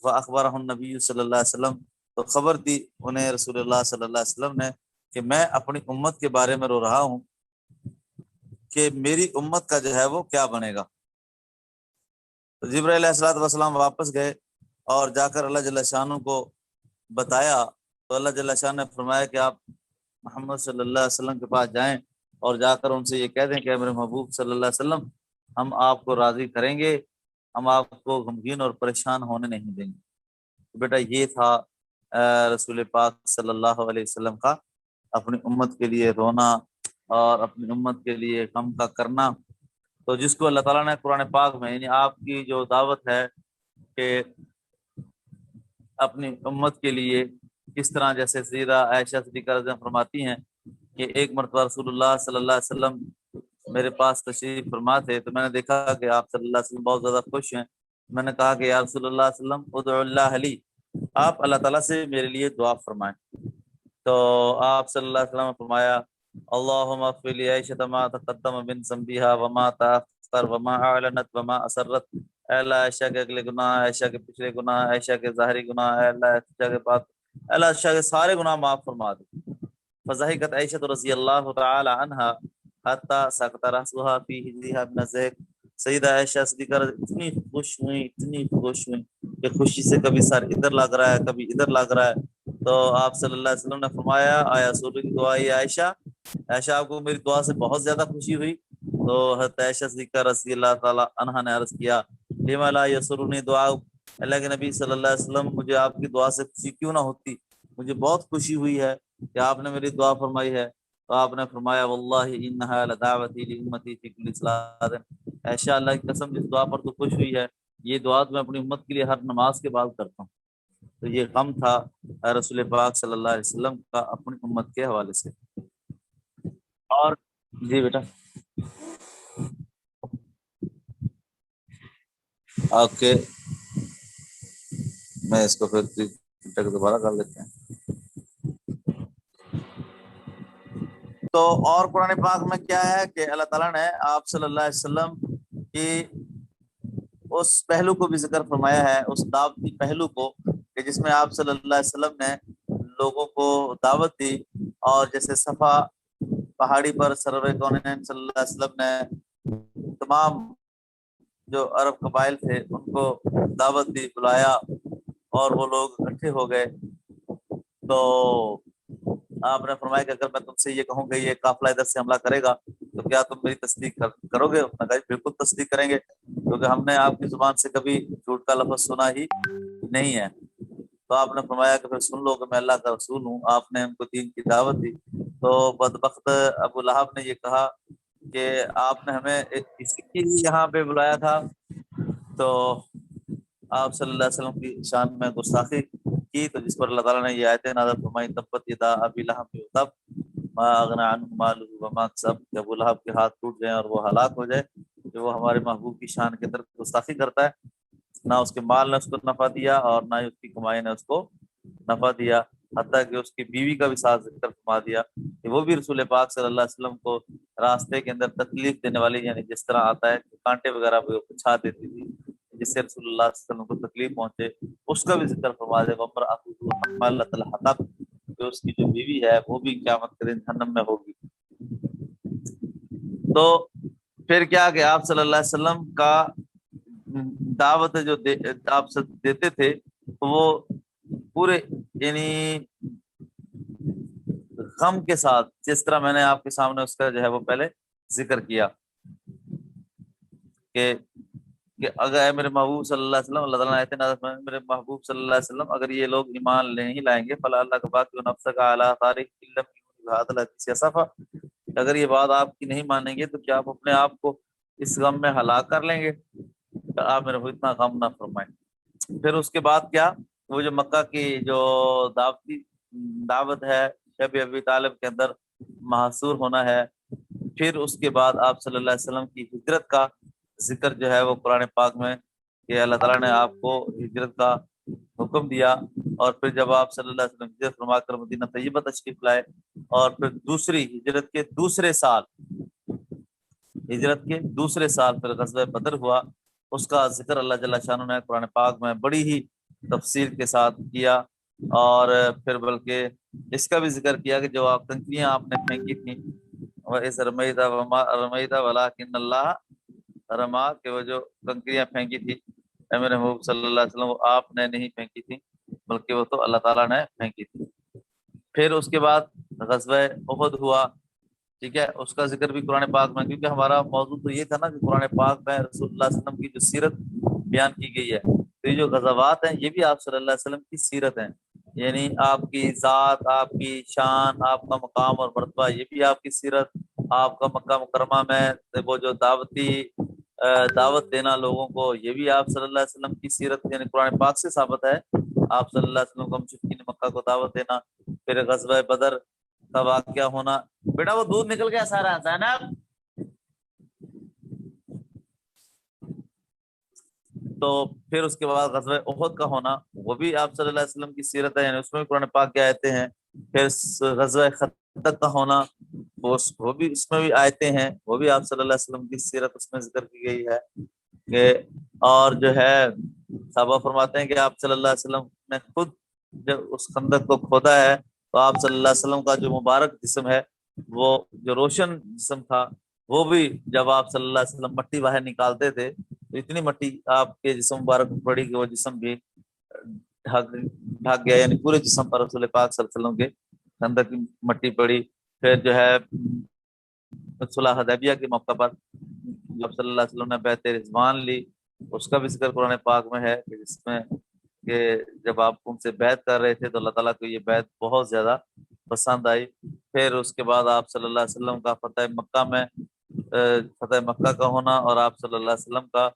فاخبرہ النبی صلی اللہ علیہ وسلم، تو خبر دی انہیں رسول اللہ صلی اللہ علیہ وسلم نے کہ میں اپنی امت کے بارے میں رو رہا ہوں کہ میری امت کا جو ہے وہ کیا بنے گا۔ تو جبرائیل علیہ السلام واپس گئے اور جا کر اللہ جل شانہ کو بتایا، تو اللہ جل شانہ نے فرمایا کہ آپ محمد صلی اللہ علیہ وسلم کے پاس جائیں اور جا کر ان سے یہ کہہ دیں کہ میرے محبوب صلی اللہ علیہ وسلم ہم آپ کو راضی کریں گے، ہم آپ کو غمگین اور پریشان ہونے نہیں دیں گے۔ تو بیٹا یہ تھا رسول پاک صلی اللہ علیہ وسلم کا اپنی امت کے لیے رونا اور اپنی امت کے لیے غم کا کرنا۔ تو جس کو اللہ تعالیٰ نے قرآن پاک میں، یعنی آپ کی جو دعوت ہے کہ اپنی امت کے لیے کس طرح، جیسے سیدہ عائشہ صدیقہ رضی اللہ عنہا فرماتی ہیں کہ ایک مرتبہ رسول اللہ صلی اللہ علیہ وسلم میرے پاس تشریف فرما تھے، تو میں نے دیکھا کہ آپ صلی اللہ علیہ وسلم بہت زیادہ خوش ہیں۔ میں نے کہا کہ یا رسول اللہ صلی اللہ علیہ وسلم ادعو اللہ لی، آپ اللہ تعالیٰ سے میرے لیے دعا فرمائیں۔ تو آپ صلی اللہ علیہ وسلم نے فرمایا اللہم اغفر لی عائشہ ما تقدم من ذنبها وما تاخر وما اعلنت وما اسرت، اے اللہ عائشہ کے اگلے گناہ، عائشہ کے پچھلے گناہ، عائشہ کے ظاہری گناہ، اے اللہ عائشہ کے بعد، اے اللہ عائشہ کے سارے گناہ معاف فرما دے۔ فضحكت عائشة رضی اللہ تعالی عنہا حتی سقط رأسها في حجرها من الضحك. سیدہ عائشہ صدیقہ اتنی خوش ہوئی کہ خوشی سے کبھی سر ادھر لگ رہا ہے کبھی ادھر لگ رہا ہے. تو آپ صلی اللہ علیہ وسلم نے فرمایا آیا سوری کی دعا یہ عائشہ آپ کو میری دعا سے بہت زیادہ خوشی ہوئی؟ تو حضرت عائشہ صدیقہ رضی اللہ تعالی عنہا نے عرض کیا لما لا یسرنی دعا، اللہ کے نبی صلی اللہ علیہ وسلم مجھے آپ کی دعا سے خوشی کیوں نہ ہوتی، مجھے بہت خوشی ہوئی ہے کہ آپ نے میری دعا فرمائی ہے. تو آپ نے فرمایا واللہ انہا لدعوتی لامتی فی کل صلاۃ، عائشہ اللہ کی قسم جس دعا پر تو خوش ہوئی ہے یہ دعا تو میں اپنی امت کے لیے ہر نماز کے بعد کرتا ہوں. تو یہ غم تھا رسول پاک صلی اللہ علیہ وسلم کا اپنی امت کے حوالے سے. اور جی بیٹا آپ کے میں اس کو پھر دوبارہ کر لیتے ہیں. تو اور قرآن پاک میں کیا ہے کہ اللہ تعالیٰ نے آپ صلی اللہ علیہ وسلم کی اس پہلو کو بھی ذکر فرمایا ہے، اس دعوتی پہلو کو کہ جس میں آپ صلی اللہ علیہ وسلم نے لوگوں کو دعوت دی. اور جیسے صفا پہاڑی پر سرور کونین صلی اللہ علیہ وسلم نے تمام جو عرب قبائل تھے ان کو دعوت دی، بلایا اور وہ لوگ اکٹھے ہو گئے. تو آپ نے فرمایا کہ اگر میں تم سے یہ کہوں کہ یہ قافلہ ادھر سے حملہ کرے گا تو کیا تم میری تصدیق کرو گے؟ نے کہا بالکل تصدیق کریں گے کیونکہ ہم نے آپ کی زبان سے کبھی جھوٹ کا لفظ سنا ہی نہیں ہے. تو آپ نے فرمایا کہ پھر سن لو کہ میں اللہ کا رسول ہوں. آپ نے ان کو دین کی دعوت دی. تو بدبخت ابو لہب نے یہ کہا کہ آپ نے ہمیں کسی کے لیے یہاں پہ بلایا تھا. تو آپ صلی اللہ علیہ وسلم کی شان میں گستاخی کی تو جس پر اللہ تعالیٰ نے یہ آیتیں نازل فرمائی تبت یدا ابی لہب وتب ما اغنی عنہ مالہ وما کسب، کہ ابو لہب کے ہاتھ ٹوٹ جائیں اور وہ ہلاک ہو جائے کہ وہ ہمارے محبوب کی شان کے طرف گستاخی کرتا ہے. نہ اس کے مال نے اس کو نفع دیا اور نہ ہی اس کی کمائی نے اس کو نفع دیا، حتیٰ کہ اس کی بیوی کا بھی ساتھ ذکر فرما دیا کہ وہ بھی رسول پاک صلی اللہ علیہ وسلم کو راستے کے اندر تکلیف دینے والی، یعنی جس طرح آتا ہے کانٹے وغیرہ بھی چھا دیتی تھی جس سے رسول اللہ صلی اللہ علیہ وسلم کو تکلیف پہنچے، اس کا بھی ذکر فرما دے. حمالۃ الحطب، کہ اس کی جو بیوی ہے وہ بھی قیامت کے دن جہنم میں ہوگی. تو پھر کیا کہ آپ صلی اللہ علیہ وسلم کا دعوت جو آپ سے دیتے تھے وہ پورے یعنی غم کے ساتھ، جس طرح میں نے آپ کے سامنے اس کا جو ہے وہ پہلے ذکر کیا کہ اگر اے میرے محبوب صلی اللہ علیہ وسلم، اللہ تعالیٰ نے آیت میرے محبوب صلی اللہ علیہ وسلم اگر یہ لوگ ایمان نہیں لائیں گے فلا اللہ کا باقی نفس کا اعلیٰ تاریخ، اگر یہ بات آپ کی نہیں مانیں گے تو کیا آپ اپنے آپ کو اس غم میں ہلاک کر لیں گے؟ تو آپ میرے کو اتنا غم نہ فرمائیں. پھر اس کے بعد کیا، وہ جو مکہ کی جو دعوت ہے شب ابی طالب کے اندر محصور ہونا ہے. پھر اس کے بعد آپ صلی اللہ علیہ وسلم کی ہجرت کا ذکر جو ہے وہ قرآن پاک میں کہ اللہ تعالیٰ نے آپ کو ہجرت کا حکم دیا. اور پھر جب آپ صلی اللہ علیہ وسلم ہجرت فرما کر مدینہ طیبہ تشریف لائے اور پھر دوسری ہجرت کے دوسرے سال پھر غزوہ بدر ہوا. اس کا ذکر اللہ جل شانہ نے قرآن پاک میں بڑی ہی تفصیل کے ساتھ کیا. اور پھر بلکہ اس کا بھی ذکر کیا کہ جو آپ کنکریاں آپ نے پھینکی تھیں وَإِذْ رَمَيْتَ وَمَا رَمَيْتَ وَلَٰكِنَّ اللَّهَ رَمَىٰ، کہ وہ جو کنکریاں پھینکی تھی اے میرے محبوب صلی اللہ علیہ وسلم وہ آپ نے نہیں پھینکی تھی بلکہ وہ تو اللہ تعالیٰ نے پھینکی تھی. پھر اس کے بعد غزوہ احد ہوا. ٹھیک ہے، اس کا ذکر بھی قرآن پاک میں، کیونکہ ہمارا موضوع تو یہ تھا نا کہ قرآن پاک میں رسول اللہ صلی اللہ علیہ وسلم کی جو سیرت بیان کی گئی ہے تو یہ جو غزوات ہیں یہ بھی آپ صلی اللہ علیہ وسلم کی سیرت ہیں. یعنی آپ کی ذات، آپ کی شان، آپ کا مقام اور مرتبہ یہ بھی آپ کی سیرت. آپ کا مکہ مکرمہ میں وہ جو دعوت دینا لوگوں کو یہ بھی آپ صلی اللہ علیہ وسلم کی سیرت، یعنی قرآن پاک سے ثابت ہے. آپ صلی اللہ علیہ وسلم کو مشرکین مکہ کو دعوت دینا، پھر غزوہ بدر کا واقعہ ہونا. بیٹا وہ دودھ نکل گیا سارا زینب. تو پھر اس کے بعد غزوہ احد کا ہونا وہ بھی آپ صلی اللہ علیہ وسلم کی سیرت ہے، یعنی اس میں بھی قرآن پاک کی آیتیں ہیں. پھر غزوہ خندق کا ہونا وہ بھی اس میں بھی آیتیں ہیں، وہ بھی آپ صلی اللہ علیہ وسلم کی سیرت اس میں ذکر کی گئی ہے کہ اور جو ہے صحابہ فرماتے ہیں کہ آپ صلی اللہ علیہ وسلم نے خود جب اس خندق کو کھودا ہے تو آپ صلی اللہ علیہ وسلم کا جو مبارک جسم ہے وہ جو روشن جسم تھا وہ بھی جب آپ صلی اللہ علیہ وسلم مٹی باہر نکالتے تھے تو اتنی مٹی آپ کے جسم مبارک میں پڑی کہ وہ جسم بھی ڈھک گیا، یعنی پورے جسم پر رسول پاک صلی اللہ علیہ وسلم کے اندر کی مٹی پڑی۔ پھر جو ہے صلح حدیبیہ کے موقع پر جب صلی اللہ علیہ وسلم نے بیعت رضوان لی، اس کا بھی ذکر قرآن پاک میں ہے کہ جس میں کہ جب آپ ان سے بیعت کر رہے تھے تو اللہ تعالیٰ کو یہ بیعت بہت زیادہ پسند آئی۔ پھر اس کے بعد آپ صلی اللہ علیہ وسلم کا فتح مکہ میں فتح مکہ کا ہونا اور آپ صلی اللہ علیہ وسلم کا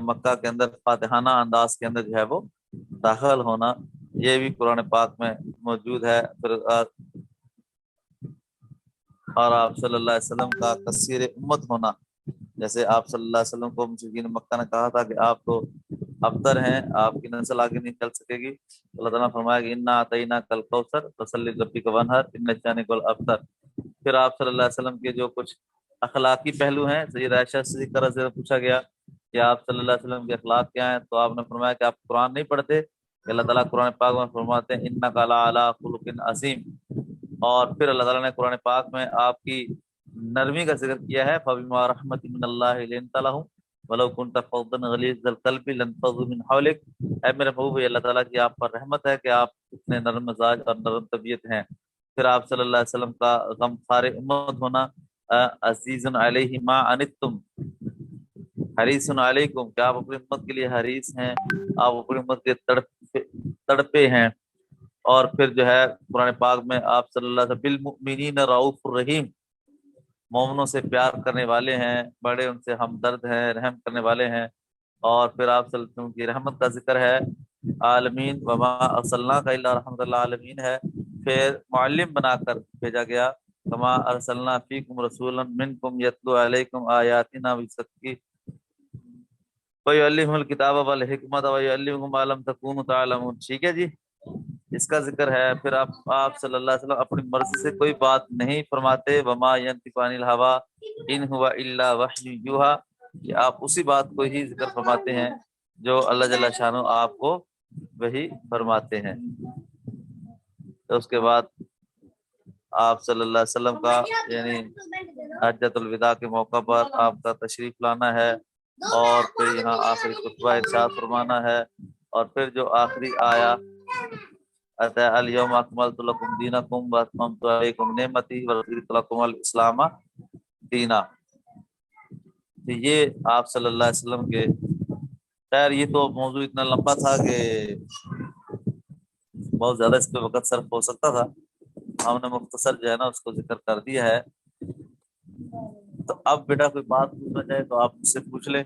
مکہ کے اندر فاتحانہ انداز کے اندر جو ہے وہ داخل ہونا، یہ بھی قرآن پاک میں موجود ہے۔ پھر اور آپ صلی اللہ علیہ وسلم کا کثیر امت ہونا، جیسے آپ صلی اللہ علیہ وسلم کو مشرکین مکہ نے کہا تھا کہ آپ تو ابتر ہیں، آپ کی نسل آگے نہیں چل سکے گی، اللہ تعالیٰ نے فرمایا کہ انا اعطیناک الکوثر فصلی لربک وانحر ان شانک هو الابتر۔ پھر آپ صلی اللہ علیہ وسلم کے جو کچھ اخلاقی پہلو ہیں، سید عائشہ صدیقہ رضی اللہ عنہا سے پوچھا گیا کہ آپ صلی اللہ علیہ وسلم کے اخلاق کیا ہیں، تو آپ نے فرمایا کہ آپ قرآن نہیں پڑھتے، کہ اللہ تعالیٰ قرآن پاک میں فرماتے ہیں انک لعلی خلق عظیم۔ اور پھر اللہ تعالیٰ نے قرآن پاک میں آپ کی نرمی کا ذکر کیا ہے، فبما رحمت من اللہ لنت لهم ولو كنت فظا غلیظ القلب لانفضوا من حولك۔ اے میرے محبوب، اللہ تعالیٰ کی آپ پر رحمت ہے کہ آپ اتنے نرم مزاج اور نرم طبیعت ہیں۔ پھر آپ صلی اللہ علیہ وسلم کا غم خار امت ہونا، عزیز علیہ ما عنتم حریص علیکم، کہ آپ اپنی امت کے لیے حریص ہیں، آپ اپنی امت کے تڑپے ہیں۔ اور پھر جو ہے قرآن پاک میں آپ صلی اللہ علیہ وسلم بالمؤمنین رؤوف الرحیم، مومنوں سے پیار کرنے والے ہیں، بڑے ان سے ہمدرد ہیں، رحم کرنے والے ہیں۔ اور پھر آپ صلی اللہ علیہ وسلم کی رحمت کا ذکر ہے، عالمین وما ارسلناک الا رحمۃ للعالمین ہے۔ پھر معلم بنا کر بھیجا گیا، کما ارسلنا فیکم رسولا منکم یتلو علیکم آیاتنا ویزکی ویعلمکم الکتاب والحکمۃ ویعلمکم ما لم تکونوا تعلمون۔ ٹھیک ہے جی، اس کا ذکر ہے۔ پھر آپ صلی اللہ علیہ وسلم اپنی مرضی سے کوئی بات نہیں فرماتے، وما ینطق عن الهوى ان هو الا وحی یوحی، کہ آپ اسی بات کو ہی ذکر فرماتے ہیں جو اللہ جل شانہ آپ کو وہی فرماتے ہیں۔ تو اس کے بعد آپ صلی اللہ علیہ وسلم کا یعنی حجۃ الوداع کے موقع پر آپ کا تشریف لانا ہے، اور پھر یہاں آخری خطبہ ارشاد فرمانا ہے، اور پھر جو آخری آیا اتا الیوم اکملت لکم دینکم واتممت علیکم نعمتی ورضیت لکم الاسلام دینا۔ یہ آپ صلی اللہ علیہ وسلم کے، خیر یہ تو موضوع اتنا لمبا تھا کہ بہت زیادہ اس پہ وقت صرف ہو سکتا تھا، ہم نے مختصر جو ہے نا اس کو ذکر کر دیا ہے۔ تو اب بیٹا کوئی بات پوچھنا چاہے تو آپ مجھ سے پوچھ لیں۔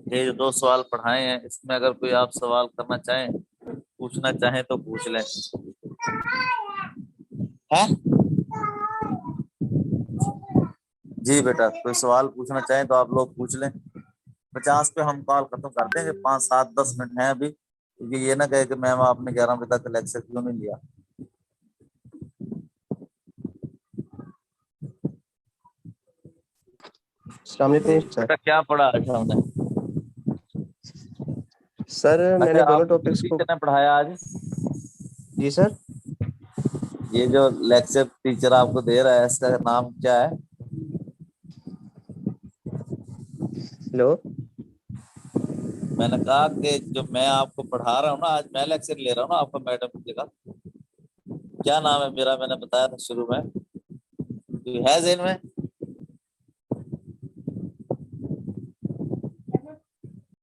یہ جو 2 سوال پڑھائے ہیں اس میں اگر کوئی آپ سوال کرنا چاہیں، پوچھنا چاہیں تو پوچھ لیں۔ ہے جی بیٹا، کوئی سوال پوچھنا چاہیں تو آپ لوگ پوچھ لیں۔ 50 پہ ہم کال ختم کر دیں گے، 5 7 10 منٹ ہیں ابھی، کیونکہ یہ نہ کہے کہ میم آپ نے 11 بجے تک لیکچر کیوں نہیں لیا۔ السلام علیکم سر۔ بیٹا کیا پڑھا آج ہم نے؟ سر میں نے اچھا دونوں آپ کو ٹاپکس کو، ٹیچر نے پڑھایا آج؟ جی سر، یہ جو لیکچر ٹیچر آپ کو دے رہا ہے اس کا نام کیا ہے؟ ہلو، میں نے کہا کہ جو میں آپ کو پڑھا رہا ہوں نا، آج میں لیکچر لے رہا ہوں نا آپ کا، میڈم جگہ کیا نام ہے میرا؟ میں نے بتایا تھا شروع میں، ہے ذہن میں؟